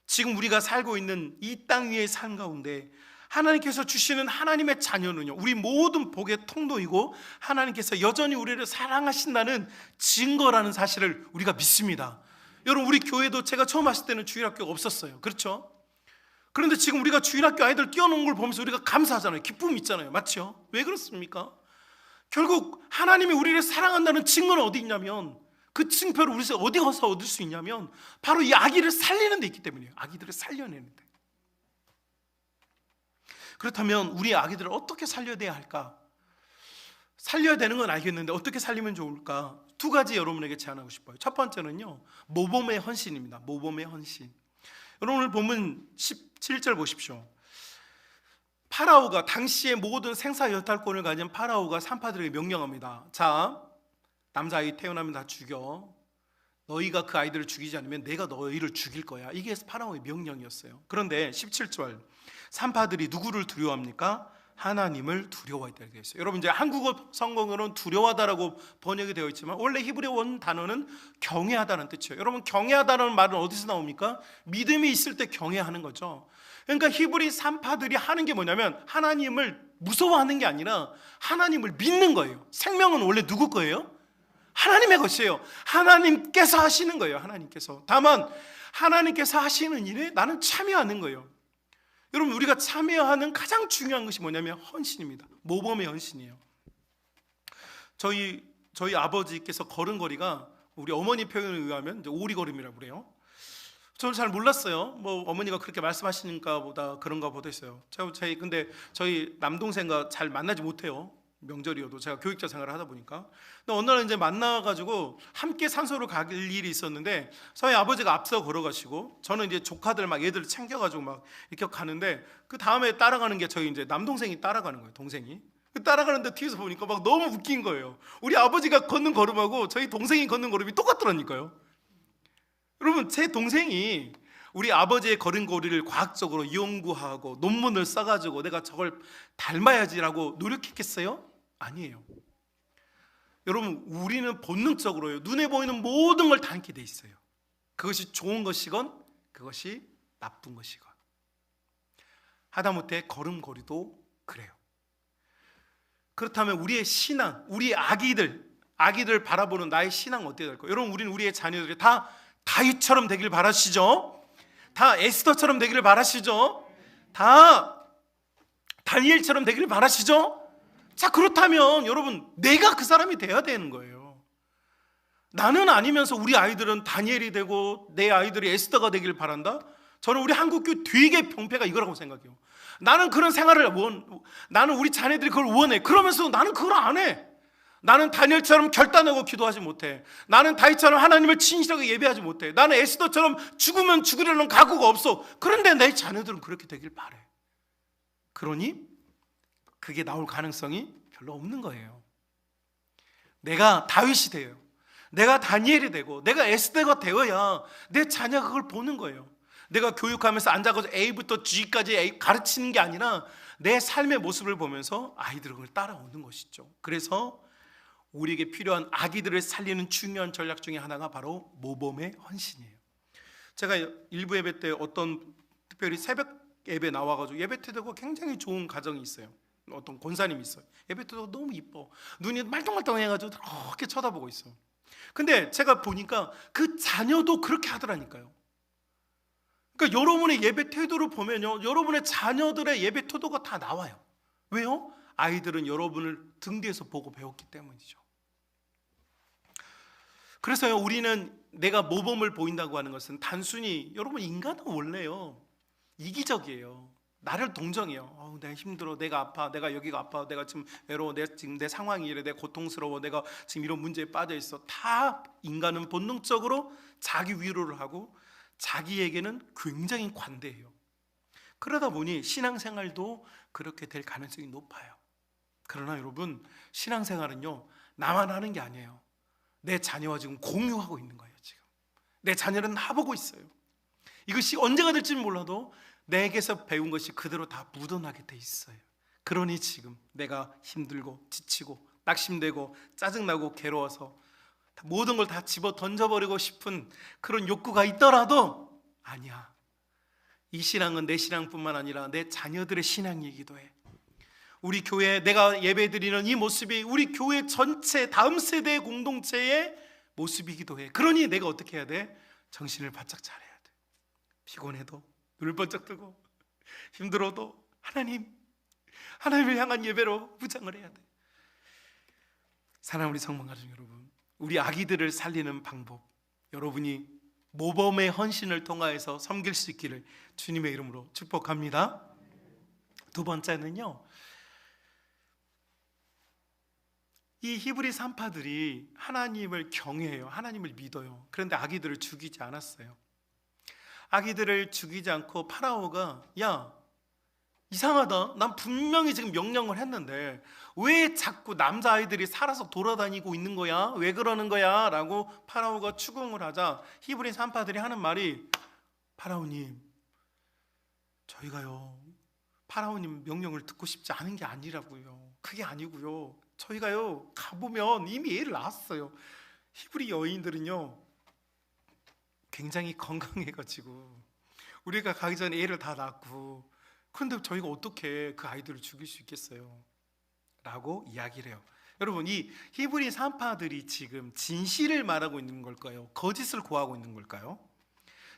지금 우리가 살고 있는 이 땅 위의 삶 가운데 하나님께서 주시는 하나님의 자녀는요, 우리 모든 복의 통로이고 하나님께서 여전히 우리를 사랑하신다는 증거라는 사실을 우리가 믿습니다. 여러분, 우리 교회도 제가 처음 왔을 때는 주일학교가 없었어요. 그렇죠? 그런데 지금 우리가 주일학교 아이들 뛰어노는 걸 보면서 우리가 감사하잖아요. 기쁨이 있잖아요. 맞죠? 왜 그렇습니까? 결국 하나님이 우리를 사랑한다는 증거는 어디 있냐면, 그 증표를 우리가 어디 가서 얻을 수 있냐면 바로 이 아기를 살리는 데 있기 때문이에요. 아기들을 살려내는 데. 그렇다면 우리 아기들을 어떻게 살려야 할까? 살려야 되는 건 알겠는데 어떻게 살리면 좋을까? 두 가지 여러분에게 제안하고 싶어요. 첫 번째는요, 모범의 헌신입니다. 모범의 헌신. 여러분, 오늘 본문 17절 보십시오. 파라오가, 당시의 모든 생사 여탈권을 가진 파라오가 산파들에게 명령합니다. 자, 남자아이 태어나면 다 죽여. 너희가 그 아이들을 죽이지 않으면 내가 너희를 죽일 거야. 이게 파라오의 명령이었어요. 그런데 17절, 산파들이 누구를 두려워합니까? 하나님을 두려워했다고 되어 있어요. 여러분, 이제 한국어 성경으로는 두려워하다라고 번역이 되어 있지만 원래 히브리어 원 단어는 경외하다는 뜻이에요. 여러분, 경외하다는 말은 어디서 나옵니까? 믿음이 있을 때 경외하는 거죠. 그러니까 히브리 산파들이 하는 게 뭐냐면 하나님을 무서워하는 게 아니라 하나님을 믿는 거예요. 생명은 원래 누구 거예요? 하나님의 것이에요. 하나님께서 하시는 거예요. 하나님께서. 다만 하나님께서 하시는 일에 나는 참여하는 거예요. 여러분, 우리가 참여하는 가장 중요한 것이 뭐냐면 헌신입니다. 모범의 헌신이에요. 저희 아버지께서 걸은 거리가 우리 어머니 표현에 의하면 이제 오리걸음이라고 그래요. 저는 잘 몰랐어요. 뭐 어머니가 그렇게 말씀하시는가 보다 그런가 보다 했어요. 근데 저희 남동생과 잘 만나지 못해요. 명절이어도 제가 교육자 생활을 하다 보니까. 근데 어느 날 이제 만나가지고 함께 산소를 갈 일이 있었는데 저희 아버지가 앞서 걸어가시고 저는 이제 조카들 막 얘들 챙겨가지고 막 이렇게 가는데 그 다음에 따라가는 게 저희 이제 남동생이 따라가는 거예요. 동생이. 따라가는데 뒤에서 보니까 막 너무 웃긴 거예요. 우리 아버지가 걷는 걸음하고 저희 동생이 걷는 걸음이 똑같더라니까요. 여러분, 제 동생이 우리 아버지의 걸은 거리를 과학적으로 연구하고 논문을 써가지고 내가 저걸 닮아야지라고 노력했겠어요? 아니에요. 여러분, 우리는 본능적으로요, 눈에 보이는 모든 걸 닮게 돼 있어요. 그것이 좋은 것이건 그것이 나쁜 것이건. 하다못해 걸음걸이도 그래요. 그렇다면 우리의 신앙, 우리 아기들 바라보는 나의 신앙은 어떻게 될까요? 여러분, 우리는 우리의 자녀들이 다 다윗처럼 되길 바라시죠? 다 에스더처럼 되기를 바라시죠? 다 다니엘처럼 되기를 바라시죠? 자, 그렇다면 여러분, 내가 그 사람이 돼야 되는 거예요. 나는 아니면서 우리 아이들은 다니엘이 되고 내 아이들이 에스더가 되기를 바란다? 저는 우리 한국교회 되게 병폐가 이거라고 생각해요. 나는 그런 생활을 나는 우리 자녀들이 그걸 원해. 그러면서 나는 그걸 안 해. 나는 다니엘처럼 결단하고 기도하지 못해. 나는 다윗처럼 하나님을 진실하게 예배하지 못해. 나는 에스더처럼 죽으면 죽으려는 각오가 없어. 그런데 내 자녀들은 그렇게 되길 바래. 그러니 그게 나올 가능성이 별로 없는 거예요. 내가 다윗이 돼요. 내가 다니엘이 되고 내가 에스더가 되어야 내 자녀가 그걸 보는 거예요. 내가 교육하면서 앉아서 A부터 G까지 가르치는 게 아니라 내 삶의 모습을 보면서 아이들은 그걸 따라오는 것이죠. 그래서 우리에게 필요한 아기들을 살리는 중요한 전략 중에 하나가 바로 모범의 헌신이에요. 제가 일부 예배 때 특별히 새벽 예배 나와가지고 예배 때도 굉장히 좋은 가정이 있어요. 어떤 권사님이 있어요. 예배 때도 너무 이뻐. 눈이 말똥말똥해가지고 그렇게 쳐다보고 있어. 근데 제가 보니까 그 자녀도 그렇게 하더라니까요. 그러니까 여러분의 예배 태도를 보면요, 여러분의 자녀들의 예배 태도가 다 나와요. 왜요? 아이들은 여러분을 등 뒤에서 보고 배웠기 때문이죠. 그래서요, 우리는 내가 모범을 보인다고 하는 것은 단순히, 여러분 인간은 원래요 이기적이에요. 나를 동정해요. 내가 힘들어, 내가 아파, 내가 여기가 아파, 내가 지금 외로워, 내가 지금 내 상황이 이래, 내가 고통스러워, 내가 지금 이런 문제에 빠져 있어. 다 인간은 본능적으로 자기 위로를 하고 자기에게는 굉장히 관대해요. 그러다 보니 신앙생활도 그렇게 될 가능성이 높아요. 그러나 여러분, 신앙생활은요 나만 하는 게 아니에요. 내 자녀와 지금 공유하고 있는 거예요. 지금 내 자녀는 나보고 있어요. 이것이 언제가 될지는 몰라도 내게서 배운 것이 그대로 다 묻어나게 돼 있어요. 그러니 지금 내가 힘들고 지치고 낙심되고 짜증나고 괴로워서 모든 걸 다 집어 던져버리고 싶은 그런 욕구가 있더라도, 아니야, 이 신앙은 내 신앙뿐만 아니라 내 자녀들의 신앙이기도 해. 우리 교회, 내가 예배드리는 이 모습이 우리 교회 전체 다음 세대의 공동체의 모습이기도 해. 그러니 내가 어떻게 해야 돼? 정신을 바짝 차려야 돼. 피곤해도 눈을 번쩍 뜨고 힘들어도 하나님을 향한 예배로 무장을 해야 돼. 사랑하는 우리 성만 가족 여러분, 우리 아기들을 살리는 방법, 여러분이 모범의 헌신을 통하여서 섬길 수 있기를 주님의 이름으로 축복합니다. 두 번째는요, 이 히브리 산파들이 하나님을 경외해요. 하나님을 믿어요. 그런데 아기들을 죽이지 않았어요. 아기들을 죽이지 않고 파라오가, 야, 이상하다, 난 분명히 지금 명령을 했는데 왜 자꾸 남자아이들이 살아서 돌아다니고 있는 거야? 왜 그러는 거야? 라고 파라오가 추궁을 하자 히브리 산파들이 하는 말이, 파라오님, 저희가요 파라오님 명령을 듣고 싶지 않은 게 아니라고요. 그게 아니고요, 저희가요 가보면 이미 애를 낳았어요. 히브리 여인들은요 굉장히 건강해가지고 우리가 가기 전에 애를 다 낳고, 그런데 저희가 어떻게 그 아이들을 죽일 수 있겠어요? 라고 이야기를 해요. 여러분, 이 히브리 산파들이 지금 진실을 말하고 있는 걸까요? 거짓을 고하고 있는 걸까요?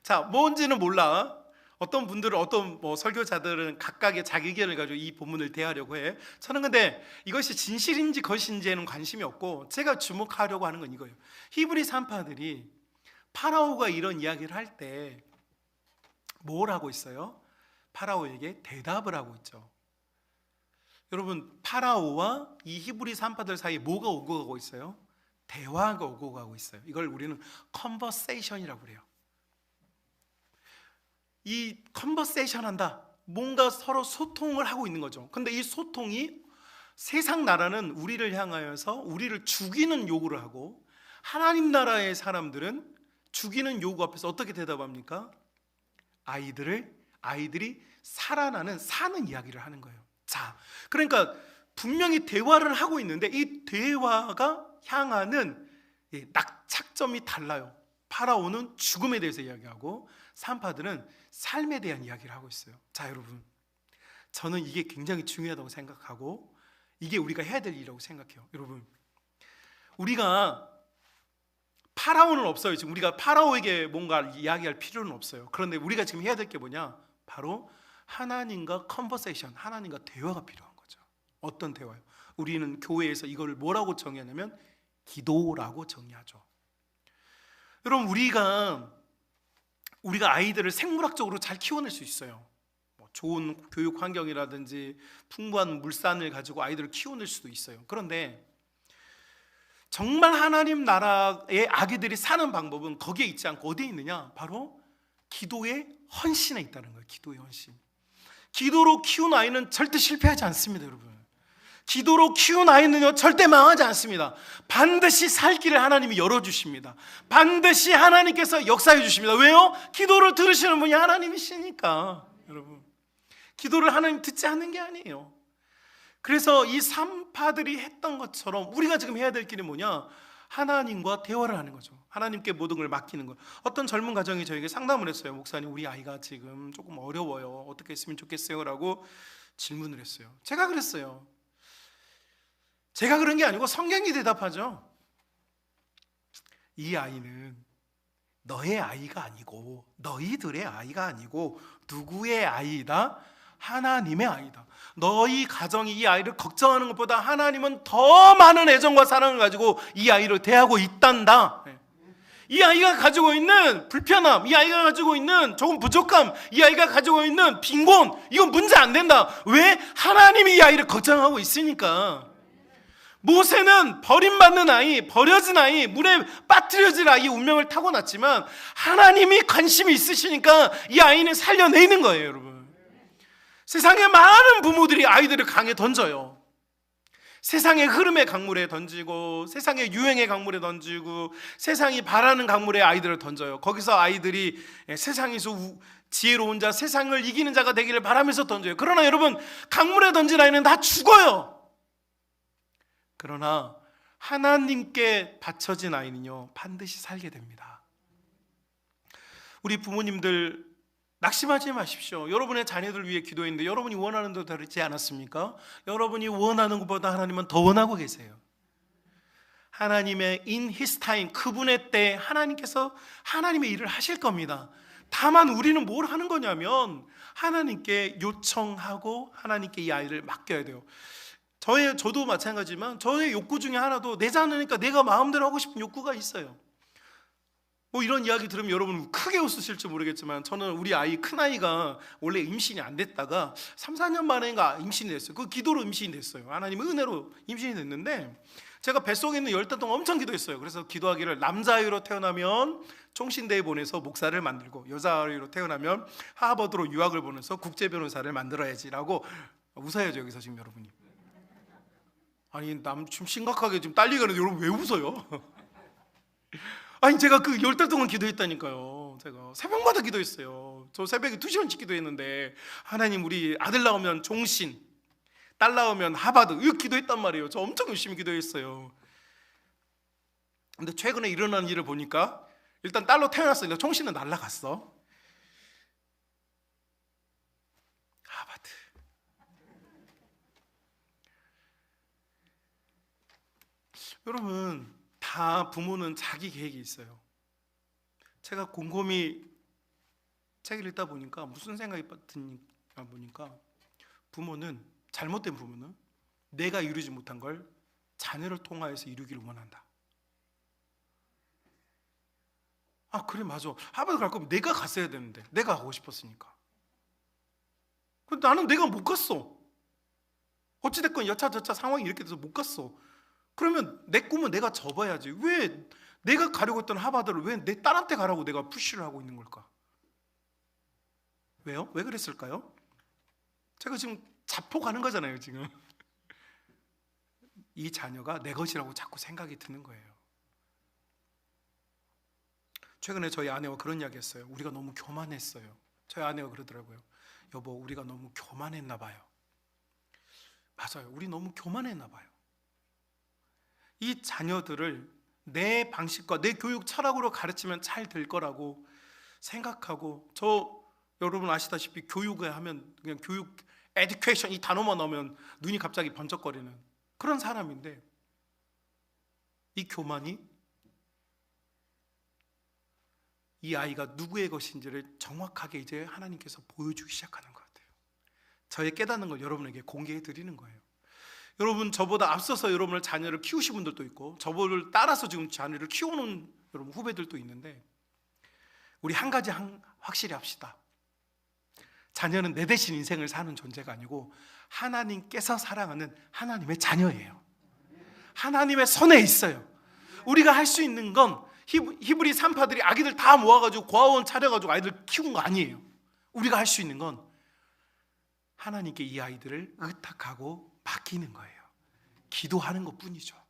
자, 뭔지는 몰라. 어떤 분들은, 어떤 설교자들은 각각의 자기 의견을 가지고 이 본문을 대하려고 해. 저는 근데 이것이 진실인지 거짓인지에는 관심이 없고, 제가 주목하려고 하는 건 이거예요. 히브리 산파들이 파라오가 이런 이야기를 할 때 뭘 하고 있어요? 파라오에게 대답을 하고 있죠. 여러분, 파라오와 이 히브리 산파들 사이에 뭐가 오고 가고 있어요? 대화가 오고 가고 있어요. 이걸 우리는 컨버세이션이라고 그래요. 이 컨버세이션 한다, 뭔가 서로 소통을 하고 있는 거죠. 근데 이 소통이, 세상 나라는 우리를 향하여서 우리를 죽이는 요구를 하고, 하나님 나라의 사람들은 죽이는 요구 앞에서 어떻게 대답합니까? 아이들이 사는 이야기를 하는 거예요. 자, 그러니까 분명히 대화를 하고 있는데 이 대화가 향하는 낙착점이 달라요. 파라오는 죽음에 대해서 이야기하고 산파들은 삶에 대한 이야기를 하고 있어요. 자, 여러분, 저는 이게 굉장히 중요하다고 생각하고 이게 우리가 해야 될 일이라고 생각해요. 여러분, 우리가 파라오는 없어요. 지금 우리가 파라오에게 뭔가 이야기할 필요는 없어요. 그런데 우리가 지금 해야 될 게 뭐냐? 바로 하나님과 컨버세이션, 하나님과 대화가 필요한 거죠. 어떤 대화요? 우리는 교회에서 이걸 뭐라고 정의하냐면 기도라고 정의하죠. 여러분, 우리가 아이들을 생물학적으로 잘 키워낼 수 있어요. 좋은 교육 환경이라든지 풍부한 물산을 가지고 아이들을 키워낼 수도 있어요. 그런데 정말 하나님 나라의 아기들이 사는 방법은 거기에 있지 않고 어디에 있느냐? 바로 기도의 헌신에 있다는 거예요. 기도의 헌신. 기도로 키운 아이는 절대 실패하지 않습니다, 여러분. 기도로 키운 아이는요 절대 망하지 않습니다. 반드시 살 길을 하나님이 열어주십니다. 반드시 하나님께서 역사해 주십니다. 왜요? 기도를 들으시는 분이 하나님이시니까. 여러분, 기도를 하나님 듣지 않는 게 아니에요. 그래서 이 산파들이 했던 것처럼 우리가 지금 해야 될 길이 뭐냐? 하나님과 대화를 하는 거죠. 하나님께 모든 걸 맡기는 거. 어떤 젊은 가정이 저에게 상담을 했어요. 목사님, 우리 아이가 지금 조금 어려워요. 어떻게 했으면 좋겠어요? 라고 질문을 했어요. 제가 그랬어요. 제가 그런 게 아니고 성경이 대답하죠. 이 아이는 너의 아이가 아니고 너희들의 아이가 아니고 누구의 아이다? 하나님의 아이다. 너희 가정이 이 아이를 걱정하는 것보다 하나님은 더 많은 애정과 사랑을 가지고 이 아이를 대하고 있단다. 이 아이가 가지고 있는 불편함, 이 아이가 가지고 있는 조금 부족함, 이 아이가 가지고 있는 빈곤, 이건 문제 안 된다. 왜? 하나님이 이 아이를 걱정하고 있으니까. 모세는 버림받는 아이, 버려진 아이, 물에 빠뜨려질 아이의 운명을 타고났지만 하나님이 관심이 있으시니까 이 아이는 살려내는 거예요, 여러분. 세상에 많은 부모들이 아이들을 강에 던져요. 세상의 흐름의 강물에 던지고, 세상의 유행의 강물에 던지고, 세상이 바라는 강물에 아이들을 던져요. 거기서 아이들이 세상에서 지혜로운 자, 세상을 이기는 자가 되기를 바라면서 던져요. 그러나 여러분, 강물에 던진 아이는 다 죽어요. 그러나 하나님께 바쳐진 아이는요, 반드시 살게 됩니다. 우리 부모님들 낙심하지 마십시오. 여러분의 자녀들 위해 기도했는데 여러분이 원하는 대로 되지 않았습니까? 여러분이 원하는 것보다 하나님은 더 원하고 계세요. 하나님의 in his time, 그분의 때 하나님께서 하나님의 일을 하실 겁니다. 다만 우리는 뭘 하는 거냐면 하나님께 요청하고 하나님께 이 아이를 맡겨야 돼요. 저도 마찬가지지만 저의 욕구 중에 하나도 내 자녀니까 내가 마음대로 하고 싶은 욕구가 있어요. 뭐 이런 이야기 들으면 여러분 크게 웃으실지 모르겠지만 저는 우리 아이, 큰아이가 원래 임신이 안 됐다가 3, 4년 만에인가 임신이 됐어요. 그 기도로 임신이 됐어요. 하나님의 은혜로 임신이 됐는데 제가 뱃속에 있는 10달 동안 엄청 기도했어요. 그래서 기도하기를 남자아이로 태어나면 총신대에 보내서 목사를 만들고 여자아이로 태어나면 하버드로 유학을 보내서 국제변호사를 만들어야지라고. 웃어야죠 여기서 지금 여러분이. 아니 지금 심각하게 지금 딸리가 있는데 여러분 왜 웃어요? 아니 제가 그 10달 동안 기도했다니까요. 제가 새벽마다 기도했어요. 저 새벽에 2시간씩 기도했는데 하나님 우리 아들 나오면 종신, 딸 나오면 하버드, 이거 기도했단 말이에요. 저 엄청 열심히 기도했어요. 근데 최근에 일어난 일을 보니까 일단 딸로 태어났으니까 총신은 날라갔어. 하버드. 여러분 다 부모는 자기 계획이 있어요. 제가 곰곰이 책을 읽다 보니까 무슨 생각이 드니까 보니까 부모는, 잘못된 부모는 내가 이루지 못한 걸 자녀를 통하여서 이루기를 원한다. 아 그래 맞아. 하버드 갈 거면 내가 갔어야 되는데 내가 가고 싶었으니까. 근데 나는 내가 못 갔어. 어찌됐건 여차저차 상황이 이렇게 돼서 못 갔어. 그러면 내 꿈은 내가 접어야지. 왜 내가 가려고 했던 하버드를 왜 내 딸한테 가라고 내가 푸시를 하고 있는 걸까? 왜요? 왜 그랬을까요? 제가 지금 자포가는 거잖아요 지금. 이 자녀가 내 것이라고 자꾸 생각이 드는 거예요. 최근에 저희 아내와 그런 이야기 했어요. 우리가 너무 교만했어요. 저희 아내가 그러더라고요. 여보 우리가 너무 교만했나 봐요. 맞아요. 우리 너무 교만했나 봐요. 이 자녀들을 내 방식과 내 교육 철학으로 가르치면 잘 될 거라고 생각하고, 여러분 아시다시피 교육을 하면 그냥 교육, 에듀케이션 이 단어만 나오면 눈이 갑자기 번쩍거리는 그런 사람인데 이 교만이 이 아이가 누구의 것인지를 정확하게 이제 하나님께서 보여주기 시작하는 것 같아요. 저의 깨닫는 걸 여러분에게 공개해 드리는 거예요. 여러분 저보다 앞서서 여러분을 자녀를 키우신 분들도 있고 저보를 따라서 지금 자녀를 키우는 여러분 후배들도 있는데 우리 한 가지 확실히 합시다. 자녀는 내 대신 인생을 사는 존재가 아니고 하나님께서 사랑하는 하나님의 자녀예요. 하나님의 손에 있어요. 우리가 할 수 있는 건 히브리 3파들이 아기들 다 모아가지고 고아원 차려가지고 아이들 키운 거 아니에요. 우리가 할 수 있는 건 하나님께 이 아이들을 의탁하고 맡기는 거예요. 기도하는 것뿐이죠.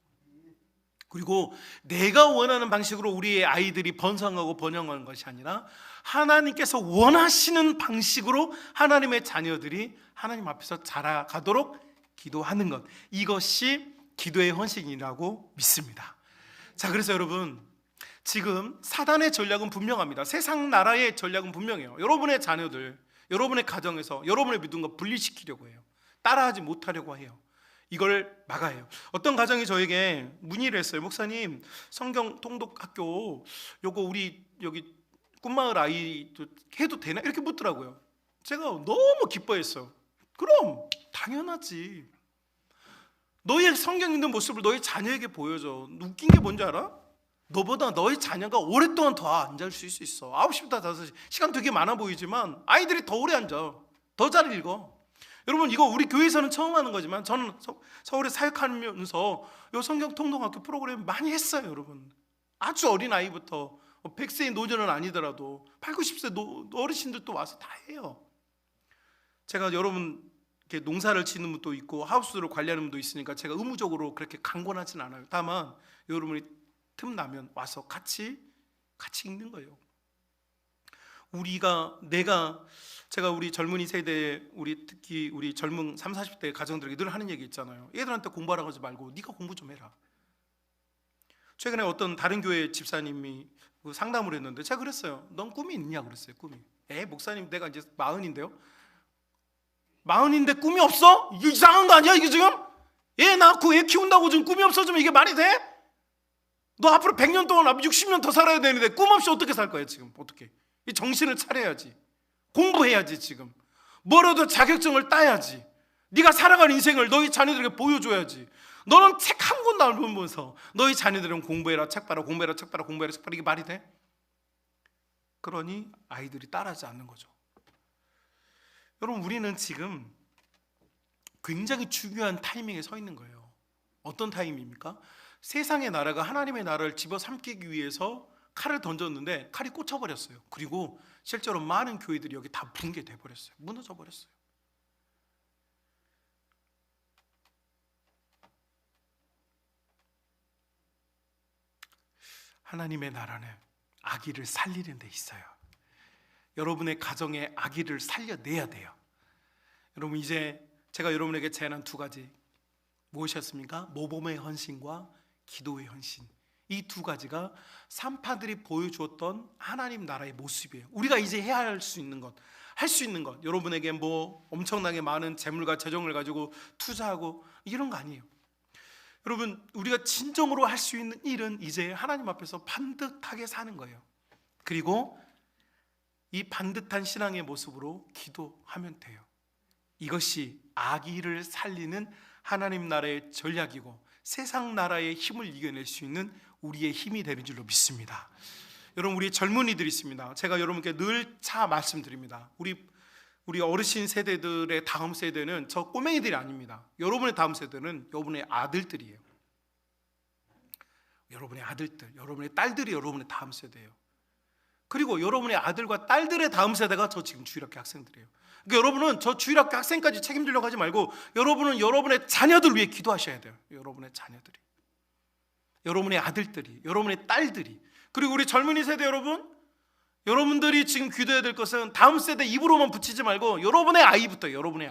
그리고 내가 원하는 방식으로 우리의 아이들이 번성하고 번영하는 것이 아니라 하나님께서 원하시는 방식으로 하나님의 자녀들이 하나님 앞에서 자라가도록 기도하는 것, 이것이 기도의 헌신이라고 믿습니다. 자, 그래서 여러분 지금 사단의 전략은 분명합니다. 세상 나라의 전략은 분명해요. 여러분의 자녀들, 여러분의 가정에서 여러분의 믿음과 분리시키려고 해요. 따라하지 못하려고 해요. 이걸 막아야 해요. 어떤 가정이 저에게 문의를 했어요. 목사님, 성경 통독학교 요거 우리 여기 꿈마을 아이도 해도 되나? 이렇게 묻더라고요. 제가 너무 기뻐했어요. 그럼 당연하지. 너의 성경 읽는 모습을 너의 자녀에게 보여줘. 웃긴 게 뭔지 알아? 너보다 너의 자녀가 오랫동안 더 앉을 수 있어. 9시부터 5시. 시간 되게 많아 보이지만 아이들이 더 오래 앉아. 더 잘 읽어. 여러분, 이거 우리 교회에서는 처음 하는 거지만 저는 서울에 사역하면서 이 성경 통독학교 프로그램 많이 했어요. 여러분, 아주 어린 아이부터 100세의 노년은 아니더라도 8, 90세 어르신들도 와서 다 해요. 제가 여러분 이렇게 농사를 짓는 분도 있고 하우스를 관리하는 분도 있으니까 제가 의무적으로 그렇게 강권하진 않아요. 다만 여러분이 틈나면 와서 같이 읽는 거예요. 제가 우리 젊은이 세대, 특히 우리 젊은 30, 40대 가정들에게 늘 하는 얘기 있잖아요. 얘들한테 공부하라고 하지 말고 네가 공부 좀 해라. 최근에 어떤 다른 교회 집사님이 상담을 했는데 제가 그랬어요. 넌 꿈이 있냐 그랬어요. 꿈이. 목사님, 내가 이제 40인데요 40인데 꿈이 없어? 이거 이상한 거 아니야 이게 지금? 애 낳고 애 키운다고 지금 꿈이 없어지면 이게 말이 돼? 너 앞으로 100년 동안 60년 더 살아야 되는데 꿈 없이 어떻게 살 거야 지금? 어떻게? 이 정신을 차려야지. 공부해야지. 지금 뭐라도 자격증을 따야지. 네가 살아갈 인생을 너희 자녀들에게 보여줘야지. 너는 책 한 권도 안 보면서 너희 자녀들은 공부해라, 책 봐라, 공부해라, 책 봐라, 공부해라, 책 봐라. 이게 말이 돼? 그러니 아이들이 따라하지 않는 거죠. 여러분, 우리는 지금 굉장히 중요한 타이밍에 서 있는 거예요. 어떤 타이밍입니까? 세상의 나라가 하나님의 나라를 집어삼키기 위해서 칼을 던졌는데 칼이 꽂혀버렸어요. 그리고 실제로 많은 교회들이 여기 다 붕괴돼 버렸어요. 무너져 버렸어요. 하나님의 나라는 아기를 살리는 데 있어요. 여러분의 가정에 아기를 살려내야 돼요. 여러분, 이제 제가 여러분에게 제안한 2가지 무엇이었습니까? 모범의 헌신과 기도의 헌신. 이 2가지가 산파들이 보여주었던 하나님 나라의 모습이에요. 우리가 이제 해야 할 수 있는 것, 여러분에게 뭐 엄청나게 많은 재물과 재정을 가지고 투자하고 이런 거 아니에요. 여러분, 우리가 진정으로 할 수 있는 일은 이제 하나님 앞에서 반듯하게 사는 거예요. 그리고 이 반듯한 신앙의 모습으로 기도하면 돼요. 이것이 아기를 살리는 하나님 나라의 전략이고 세상 나라의 힘을 이겨낼 수 있는 우리의 힘이 되는 줄로 믿습니다. 여러분, 우리 젊은이들이 있습니다. 제가 여러분께 늘 말씀드립니다. 우리 어르신 세대들의 다음 세대는 저 꼬맹이들이 아닙니다. 여러분의 다음 세대는 여러분의 아들들이에요. 여러분의 아들들, 여러분의 딸들이 여러분의 다음 세대예요. 그리고 여러분의 아들과 딸들의 다음 세대가 저 지금 주일학교 학생들이에요. 그러니까 여러분은 저 주일학교 학생까지 책임지려고 하지 말고 여러분은 여러분의 자녀들 위해 기도하셔야 돼요. 여러분의 자녀들이, 여러분의 아들들이, 여러분의 딸들이. 그리고 우리 젊은이 세대 여러분들이 지금 기도해야 될 것은 다음 세대 입으로만 붙이지 말고 여러분의 아이부터, 여러분의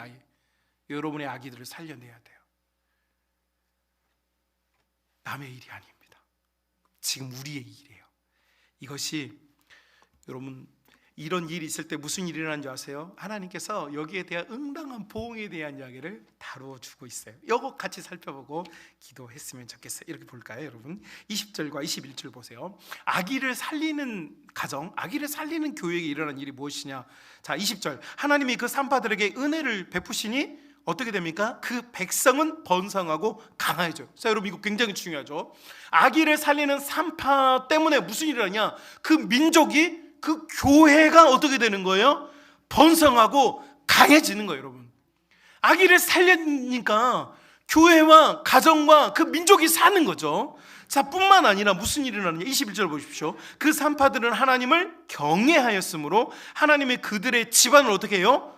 아기들을 살려내야 돼요. 남의 일이 아닙니다. 지금 우리의 일이에요. 이것이 여러분, 이런 일이 있을 때 무슨 일이 일어나는 줄 아세요? 하나님께서 여기에 대한 응당한 보응에 대한 이야기를 다루어 주고 있어요. 이거 같이 살펴보고 기도했으면 좋겠어요. 이렇게 볼까요, 여러분? 20절과 21절 보세요. 아기를 살리는 가정, 아기를 살리는 교회에 일어난 일이 무엇이냐? 자, 20절. 하나님이 그 산파들에게 은혜를 베푸시니 어떻게 됩니까? 그 백성은 번성하고 강해져요. 자, 여러분, 이거 굉장히 중요하죠. 아기를 살리는 산파 때문에 무슨 일이 일어나냐? 그 민족이, 그 교회가 어떻게 되는 거예요? 번성하고 강해지는 거예요, 여러분. 아기를 살리니까 교회와 가정과 그 민족이 사는 거죠. 자, 뿐만 아니라 무슨 일이 일어나느냐? 21절 보십시오. 그 산파들은 하나님을 경외하였으므로 하나님이 그들의 집안을 어떻게 해요?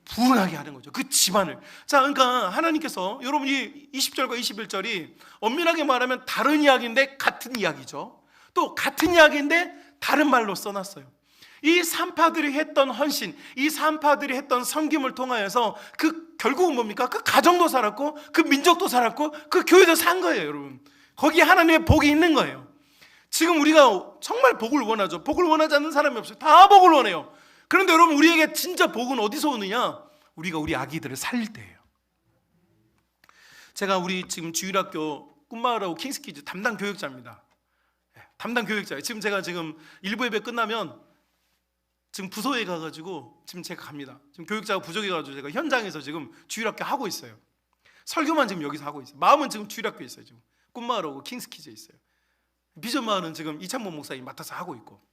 부흥하게 하는 거죠. 그 집안을. 자, 그러니까 하나님께서, 여러분이 20절과 21절이 엄밀하게 말하면 다른 이야기인데 같은 이야기죠. 또 같은 이야기인데 다른 말로 써놨어요. 이 산파들이 했던 헌신, 이 산파들이 했던 섬김을 통하여서 결국은 뭡니까? 그 가정도 살았고 그 민족도 살았고 그 교회도 산 거예요, 여러분. 거기에 하나님의 복이 있는 거예요. 지금 우리가 정말 복을 원하죠. 복을 원하지 않는 사람이 없어요. 다 복을 원해요. 그런데 여러분, 우리에게 진짜 복은 어디서 오느냐? 우리가 우리 아기들을 살릴 때예요. 제가 우리 지금 주일학교 꿈마을하고 킹스키즈 담당 교육자입니다. 담당 교육자예요. 제가 지금 일부 예배 끝나면 지금 부서에 가가지고 지금 제가 갑니다. 지금 교육자가 부족해가지고 제가 현장에서 지금 주일학교 하고 있어요. 설교만 지금 여기서 하고 있어요. 마음은 지금 주일학교에 있어요. 지금 꿈마을하고 킹스키즈에 있어요. 비전마을은 지금 이창범 목사님이 맡아서 하고 있고,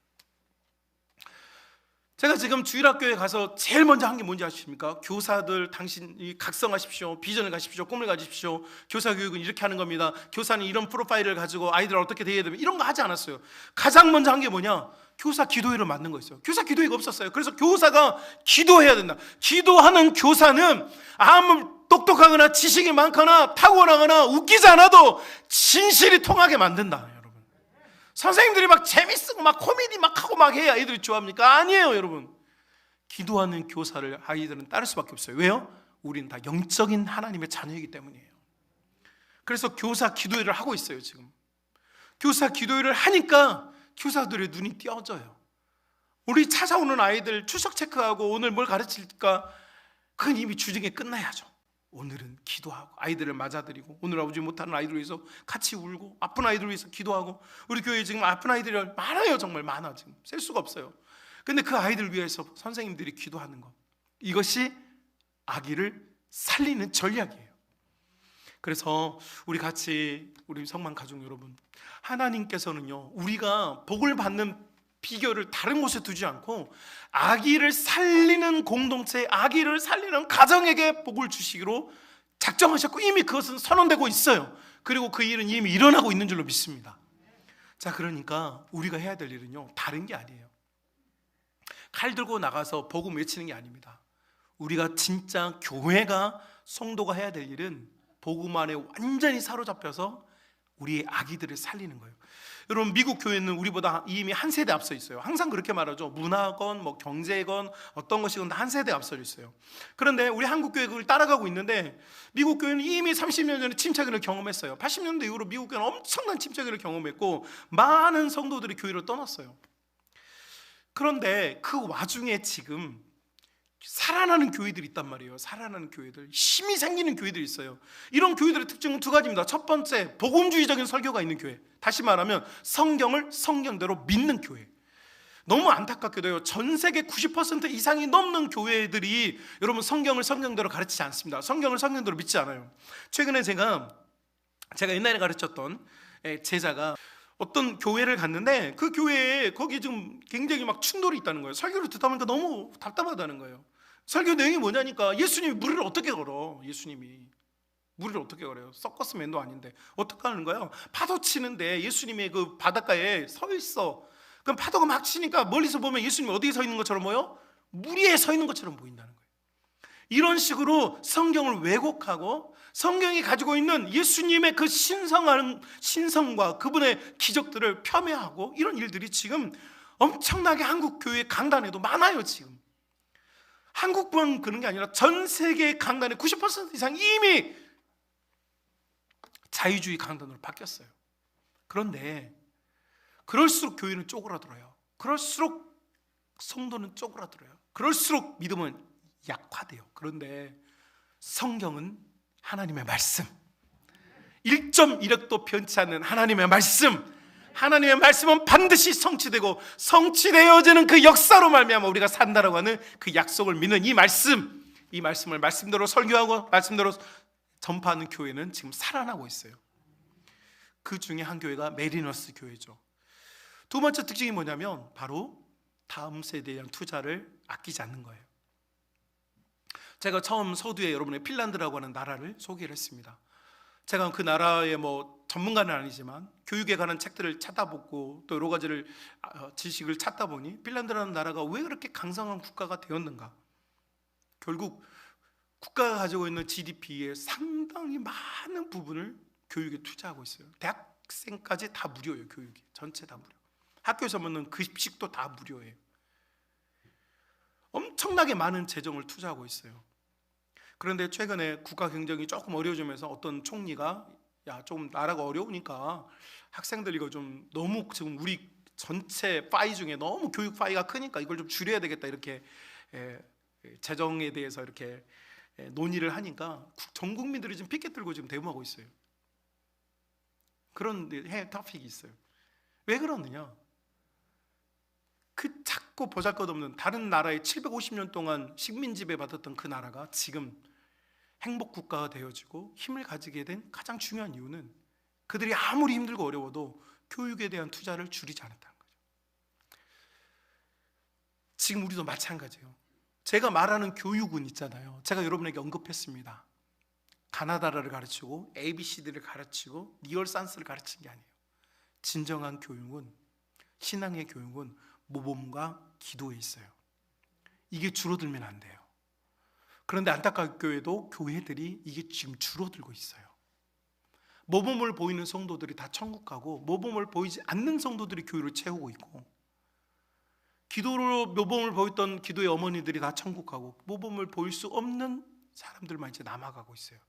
제가 지금 주일학교에 가서 제일 먼저 한 게 뭔지 아십니까? 교사들 당신이 각성하십시오, 비전을 가십시오, 꿈을 가지십시오, 교사 교육은 이렇게 하는 겁니다, 교사는 이런 프로파일을 가지고 아이들을 어떻게 대해야 됩니다, 이런 거 하지 않았어요. 가장 먼저 한 게 뭐냐? 교사 기도회를 만든 거였어요. 교사 기도회가 없었어요. 그래서 교사가 기도해야 된다. 기도하는 교사는 아무 똑똑하거나 지식이 많거나 탁월하거나 웃기지 않아도 진실이 통하게 만든다. 선생님들이 막 재밌고 막 코미디 막 하고 막 해야 아이들이 좋아합니까? 아니에요, 여러분. 기도하는 교사를 아이들은 따를 수밖에 없어요. 왜요? 우리는 다 영적인 하나님의 자녀이기 때문이에요. 그래서 교사 기도회를 하고 있어요. 지금 교사 기도회를 하니까 교사들의 눈이 띄어져요. 우리 찾아오는 아이들 출석 체크하고 오늘 뭘 가르칠까? 그건 이미 주중에 끝나야죠. 오늘은 기도하고 아이들을 맞아들이고, 오늘 오지 못하는 아이들을 위해서 같이 울고, 아픈 아이들을 위해서 기도하고. 우리 교회에 지금 아픈 아이들이 많아요. 정말 많아. 지금 셀 수가 없어요. 근데 그 아이들을 위해서 선생님들이 기도하는 것, 이것이 아기를 살리는 전략이에요. 그래서 우리 같이, 우리 성만 가족 여러분, 하나님께서는요, 우리가 복을 받는 비결을 다른 곳에 두지 않고 아기를 살리는 공동체, 아기를 살리는 가정에게 복을 주시기로 작정하셨고, 이미 그것은 선언되고 있어요. 그리고 그 일은 이미 일어나고 있는 줄로 믿습니다. 자, 그러니까 우리가 해야 될 일은요, 다른 게 아니에요. 칼 들고 나가서 복음 외치는 게 아닙니다. 우리가 진짜 교회가, 성도가 해야 될 일은 복음 안에 완전히 사로잡혀서 우리의 아기들을 살리는 거예요. 여러분, 미국 교회는 우리보다 이미 한 세대 앞서 있어요. 항상 그렇게 말하죠. 문화건 뭐 경제건 어떤 것이건 다 한 세대 앞서 있어요. 그런데 우리 한국 교회 그걸 따라가고 있는데, 미국 교회는 이미 30년 전에 침체기를 경험했어요. 80년대 이후로 미국 교회는 엄청난 침체기를 경험했고 많은 성도들이 교회를 떠났어요. 그런데 그 와중에 지금 살아나는 교회들이 있단 말이에요. 살아나는 교회들, 힘이 생기는 교회들이 있어요. 이런 교회들의 특징은 두 가지입니다. 첫 번째, 복음주의적인 설교가 있는 교회. 다시 말하면 성경을 성경대로 믿는 교회. 너무 안타깝게도요, 전 세계 90% 이상이 넘는 교회들이 여러분 성경을 성경대로 가르치지 않습니다. 성경을 성경대로 믿지 않아요. 최근에 제가 옛날에 가르쳤던 제자가 어떤 교회를 갔는데, 그 교회에 거기 좀 굉장히 막 충돌이 있다는 거예요. 설교를 듣다 보니까 너무 답답하다는 거예요. 설교 내용이 뭐냐니까, 예수님이 무리를 어떻게 걸어, 예수님이 무리를 어떻게 걸어요? 서커스맨도 아닌데 어떻게 하는 거예요? 파도 치는데 예수님이 그 바닷가에 서 있어. 그럼 파도가 막 치니까 멀리서 보면 예수님이 어디에 서 있는 것처럼 보여? 물 위에 서 있는 것처럼 보인다는 거예요. 이런 식으로 성경을 왜곡하고 성경이 가지고 있는 예수님의 그 신성과 그분의 기적들을 폄훼하고, 이런 일들이 지금 엄청나게 한국 교회 강단에도 많아요. 지금 한국만 그런 게 아니라 전 세계 강단의 90% 이상 이미 자유주의 강단으로 바뀌었어요. 그런데 그럴수록 교회는 쪼그라들어요. 그럴수록 성도는 쪼그라들어요. 그럴수록 믿음은 약화돼요. 그런데 성경은 하나님의 말씀, 1.1억도 변치 않는 하나님의 말씀, 하나님의 말씀은 반드시 성취되고 성취되어지는 그 역사로 말미암아 우리가 산다라고 하는 그 약속을 믿는 이 말씀을 말씀대로 설교하고 말씀대로 전파하는 교회는 지금 살아나고 있어요. 그 중에 한 교회가 메리너스 교회죠. 두 번째 특징이 뭐냐면 바로 다음 세대에 대한 투자를 아끼지 않는 거예요. 제가 처음 서두에 여러분의 핀란드라고 하는 나라를 소개를 했습니다. 제가 그 나라의 전문가는 아니지만 교육에 관한 책들을 찾아보고 또 여러 가지를 지식을 찾다 보니 핀란드라는 나라가 왜 그렇게 강성한 국가가 되었는가. 결국 국가가 가지고 있는 GDP의 상당히 많은 부분을 교육에 투자하고 있어요. 대학생까지 다 무료예요. 교육이 전체 다 무료. 학교에서 먹는 급식도 다 무료예요. 엄청나게 많은 재정을 투자하고 있어요. 그런데 최근에 국가 경쟁이 조금 어려워지면서 어떤 총리가 좀 나라가 어려우니까 학생들 이거 좀 너무 지금 우리 전체 파이 중에 너무 교육 파이가 크니까 이걸 좀 줄여야 되겠다, 이렇게 재정에 대해서 이렇게 논의를 하니까 전 국민들이 지금 피켓 들고 지금 대응하고 있어요. 그런 토픽이 있어요. 왜 그러느냐? 그 작고 보잘것없는 다른 나라의 750년 동안 식민 지배 받았던 그 나라가 지금 행복 국가가 되어지고 힘을 가지게 된 가장 중요한 이유는 그들이 아무리 힘들고 어려워도 교육에 대한 투자를 줄이지 않았다는 거죠. 지금 우리도 마찬가지예요. 제가 말하는 교육은 있잖아요. 제가 여러분에게 언급했습니다. 가나다라를 가르치고 ABCD를 가르치고 리얼산스를 가르치는 게 아니에요. 진정한 교육은, 신앙의 교육은 모범과 기도에 있어요. 이게 줄어들면 안 돼요. 그런데 안타깝게도 교회들이 이게 지금 줄어들고 있어요. 모범을 보이는 성도들이 다 천국 가고 모범을 보이지 않는 성도들이 교회를 채우고 있고, 기도로 모범을 보였던 기도의 어머니들이 다 천국 가고 모범을 보일 수 없는 사람들만 이제 남아가고 있어요.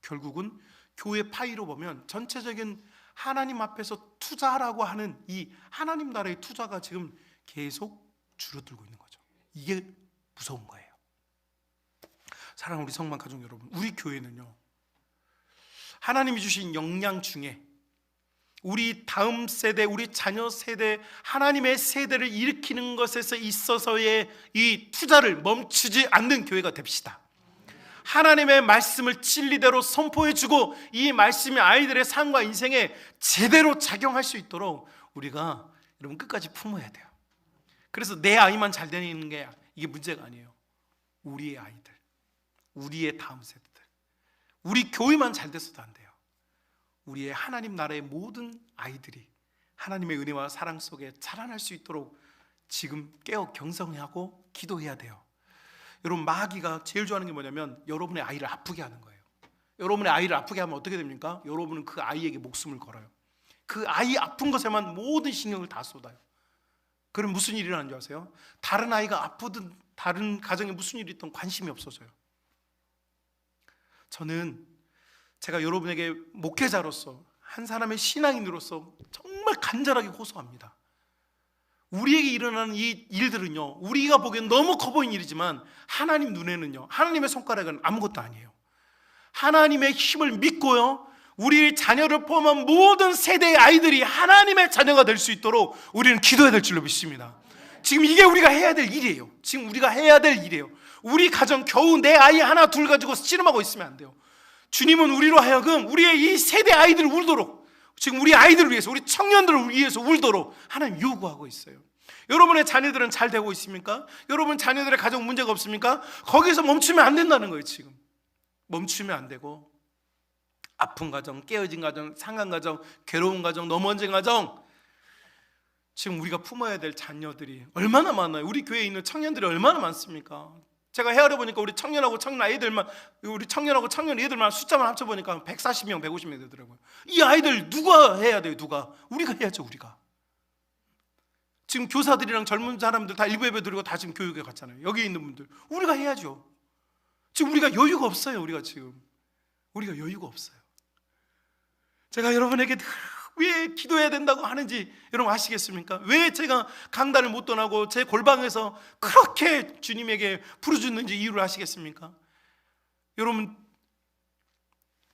결국은 교회 파이로 보면 전체적인 하나님 앞에서 투자라고 하는 이 하나님 나라의 투자가 지금 계속 줄어들고 있는 거죠. 이게 무서운 거예요. 사랑하는 우리 성만 가족 여러분, 우리 교회는요, 하나님이 주신 역량 중에 우리 다음 세대, 우리 자녀 세대, 하나님의 세대를 일으키는 것에서 있어서의 이 투자를 멈추지 않는 교회가 됩시다. 하나님의 말씀을 진리대로 선포해주고 이 말씀이 아이들의 삶과 인생에 제대로 작용할 수 있도록 우리가 여러분 끝까지 품어야 돼요. 그래서 내 아이만 잘 되는 게 이게 문제가 아니에요. 우리의 아이들, 우리의 다음 세대들, 우리 교회만 잘 됐어도 안 돼요. 우리의 하나님 나라의 모든 아이들이 하나님의 은혜와 사랑 속에 자라날 수 있도록 지금 깨어 경성하고 기도해야 돼요. 여러분, 마귀가 제일 좋아하는 게 뭐냐면 여러분의 아이를 아프게 하는 거예요. 여러분의 아이를 아프게 하면 어떻게 됩니까? 여러분은 그 아이에게 목숨을 걸어요. 그 아이 아픈 것에만 모든 신경을 다 쏟아요. 그럼 무슨 일이 일어나는 줄 아세요? 다른 아이가 아프든 다른 가정에 무슨 일이 있든 관심이 없어져요. 저는 제가 여러분에게 목회자로서, 한 사람의 신앙인으로서 정말 간절하게 호소합니다. 우리에게 일어나는 이 일들은요, 우리가 보기엔 너무 커 보이는 일이지만 하나님 눈에는요, 하나님의 손가락은 아무것도 아니에요. 하나님의 힘을 믿고요, 우리 자녀를 포함한 모든 세대의 아이들이 하나님의 자녀가 될 수 있도록 우리는 기도해야 될 줄로 믿습니다. 지금 이게 우리가 해야 될 일이에요. 지금 우리가 해야 될 일이에요. 우리 가정 겨우 내 아이 하나 둘 가지고 씨름하고 있으면 안 돼요. 주님은 우리로 하여금 우리의 이 세대 아이들을 울도록, 지금 우리 아이들을 위해서, 우리 청년들을 위해서 울도록 하나님 요구하고 있어요. 여러분의 자녀들은 잘 되고 있습니까? 여러분 자녀들의 가정 문제가 없습니까? 거기서 멈추면 안 된다는 거예요. 지금 멈추면 안 되고, 아픈 가정, 깨어진 가정, 상한 가정, 괴로운 가정, 넘어진 가정, 지금 우리가 품어야 될 자녀들이 얼마나 많아요. 우리 교회에 있는 청년들이 얼마나 많습니까? 제가 헤아려 보니까 우리 청년하고 청년 아이들만, 우리 청년하고 청년 애들만 숫자만 합쳐 보니까 140명, 150명 되더라고요. 이 아이들 누가 해야 돼요? 누가? 우리가 해야죠. 우리가. 지금 교사들이랑 젊은 사람들 다 일부 예배 드리고 다 지금 교육에 갔잖아요. 여기 있는 분들 우리가 해야죠. 지금 우리가 여유가 없어요. 우리가 여유가 없어요. 제가 여러분에게 왜 기도해야 된다고 하는지 여러분 아시겠습니까? 왜 제가 강단을 못 떠나고 제 골방에서 그렇게 주님에게 부르짖는지 이유를 아시겠습니까? 여러분,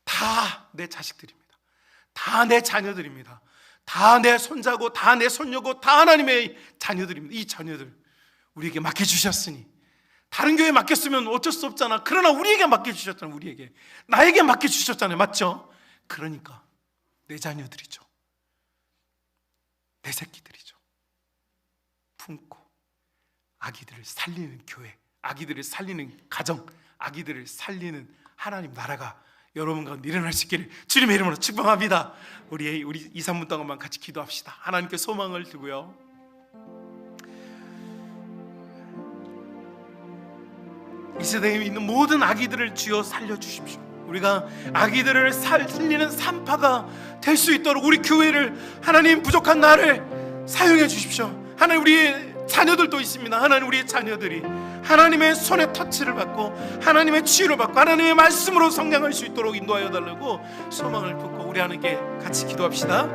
다 내 자식들입니다. 다 내 자녀들입니다. 다 내 손자고 다 내 손녀고 다 하나님의 자녀들입니다. 이 자녀들 우리에게 맡겨주셨으니, 다른 교회에 맡겼으면 어쩔 수 없잖아. 그러나 우리에게 맡겨주셨잖아요. 우리에게, 나에게 맡겨주셨잖아요. 맞죠? 그러니까 내 자녀들이죠. 내 새끼들이죠. 품고 아기들을 살리는 교회, 아기들을 살리는 가정, 아기들을 살리는 하나님 나라가 여러분 가운데 일어날 수 있기를 주님의 이름으로 축복합니다. 우리 2, 3분 동안만 같이 기도합시다. 하나님께 소망을 두고요, 이 세대에 있는 모든 아기들을 주여 살려주십시오. 우리가 아기들을 살리는 산파가 될 수 있도록 우리 교회를, 하나님 부족한 나를 사용해 주십시오. 하나님, 우리 자녀들도 있습니다. 하나님, 우리 자녀들이 하나님의 손의 터치를 받고 하나님의 치유를 받고 하나님의 말씀으로 성장할 수 있도록 인도하여 달라고 소망을 품고 우리 하나님께 같이 기도합시다.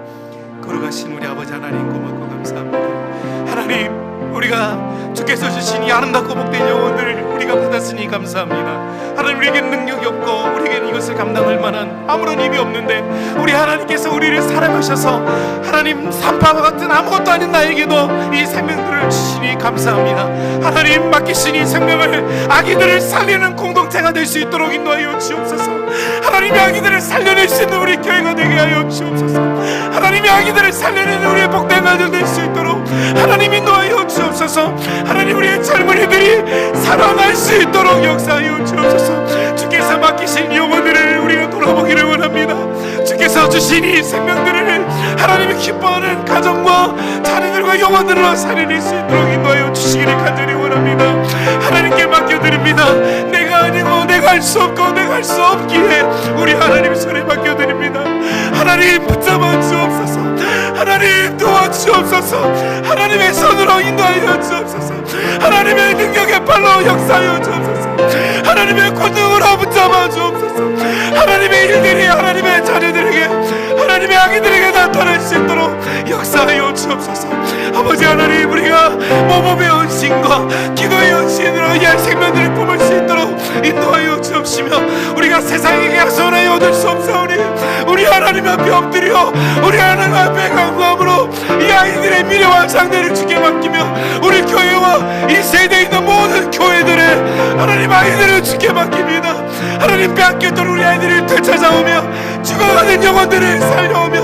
걸어가신 우리 아버지 하나님, 고맙고 감사합니다. 하나님, 우리가 주께서 주신 이 아름답고 복된 영혼을 우리가 받았으니 감사합니다. 하나님, 우리에겐 능력이 없고 우리에겐 이것을 감당할 만한 아무런 힘이 없는데 우리 하나님께서 우리를 사랑하셔서 하나님 산파와 같은 아무것도 아닌 나에게도 이 생명들을 주시니 감사합니다. 하나님, 맡기신 이 생명을 아기들을 살리는 공동체가 될 수 있도록 인도하여 주옵소서. 하나님의 아기들을 살려낼 수 있는 우리 교회가 되게 하여 주옵소서. 하나님의 아기들을 살려내는 우리의 복된 가정 될 수 있도록 하나님 인도하여 주옵소서. 하나님, 우리의 젊은이들이 살아날 수 있도록 역사하여 주옵소서. 주께서 맡기신 영혼들을 우리가 돌아보기를 원합니다. 주께서 주신 이 생명들을 하나님이 기뻐하는 가정과 자녀들과 영혼들로 살려낼 수 있도록 인도하여 주시기를 간절히 원합니다. 하나님께 맡겨드립니다. 내가 아니고 내가 할 수 없고 내가 할 수 없기에 우리 하나님 손에 맡겨드립니다. 하나님, 붙잡아 주옵소서. 하나님, 도와주옵소서. 하나님의 손으로 인도하여 주옵소서. 하나님의 능력의 발로 역사하여 주옵소서. 하나님의 권능으로 붙잡아 주옵소서. 하나님의 일들이 하나님의 자녀들에게, 하나님의 아기들에게 나타날 수 있도록 역사하여 주옵소서. 아버지 하나님, 우리가 모범의 헌신과 기도의 헌신으로 이 생명들을 품을 수 있도록 인도하여 주옵시며, 우리가 세상에게 하소연하여 얻을 수 없사오니 우리 하나님 앞에 엎드려 우리 하나님 앞에 간구함으로 이 아이들의 미래와 장래를 주께 맡기며, 우리 교회와 이 세대에 있는 모든 교회들의 하나님 아이들을 주께 맡깁니다. 하나님, 빼앗겼던 우리 아이들을 되찾아오며 죽어가는 영혼들을 살려오며,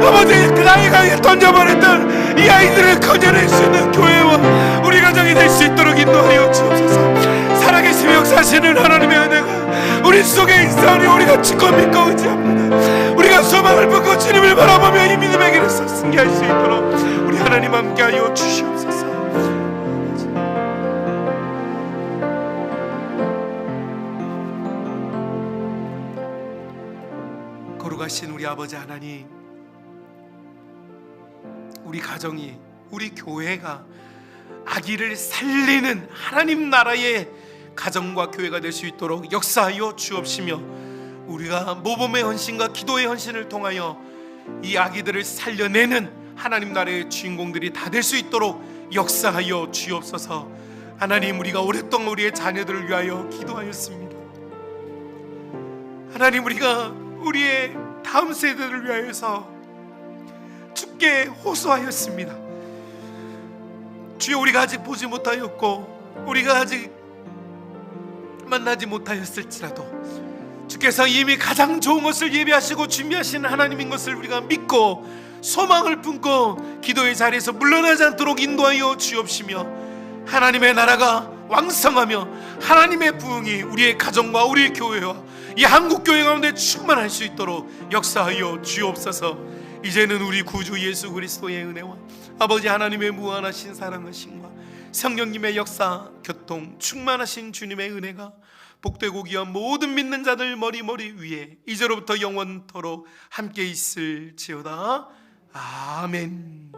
아버지 그 나이가 던져버렸던 이 아이들을 건져낼 수 있는 교회와 우리 가정이 될 수 있도록 인도하여 주옵소서. 살아계시며 역사하시는 하나님의 은혜가 우리 속에 있사오니 우리가 주껏 믿고 의지합니다. 우리가 소망을 품고 주님을 바라보며 이 믿음의 길에서 승리할 수 있도록 우리 하나님 함께하여 주시옵소서. 거룩하신 우리 아버지 하나님, 우리 가정이, 우리 교회가 아기를 살리는 하나님 나라의 가정과 교회가 될 수 있도록 역사하여 주옵시며, 우리가 모범의 헌신과 기도의 헌신을 통하여 이 아기들을 살려내는 하나님 나라의 주인공들이 다 될 수 있도록 역사하여 주옵소서. 하나님, 우리가 오랫동안 우리의 자녀들을 위하여 기도하였습니다. 하나님, 우리가 우리의 다음 세대를 위하여서 주께 호소하였습니다. 주여, 우리가 아직 보지 못하였고 우리가 아직 만나지 못하였을지라도 주께서 이미 가장 좋은 것을 예비하시고 준비하신 하나님인 것을 우리가 믿고 소망을 품고 기도의 자리에서 물러나지 않도록 인도하여 주옵시며, 하나님의 나라가 왕성하며 하나님의 부흥이 우리의 가정과 우리의 교회와 이 한국 교회 가운데 충만할 수 있도록 역사하여 주옵소서. 이제는 우리 구주 예수 그리스도의 은혜와 아버지 하나님의 무한하신 사랑하심과 성령님의 역사, 교통, 충만하신 주님의 은혜가 복되고 귀한 모든 믿는 자들 머리 위에 이제로부터 영원토록 함께 있을지어다. 아멘.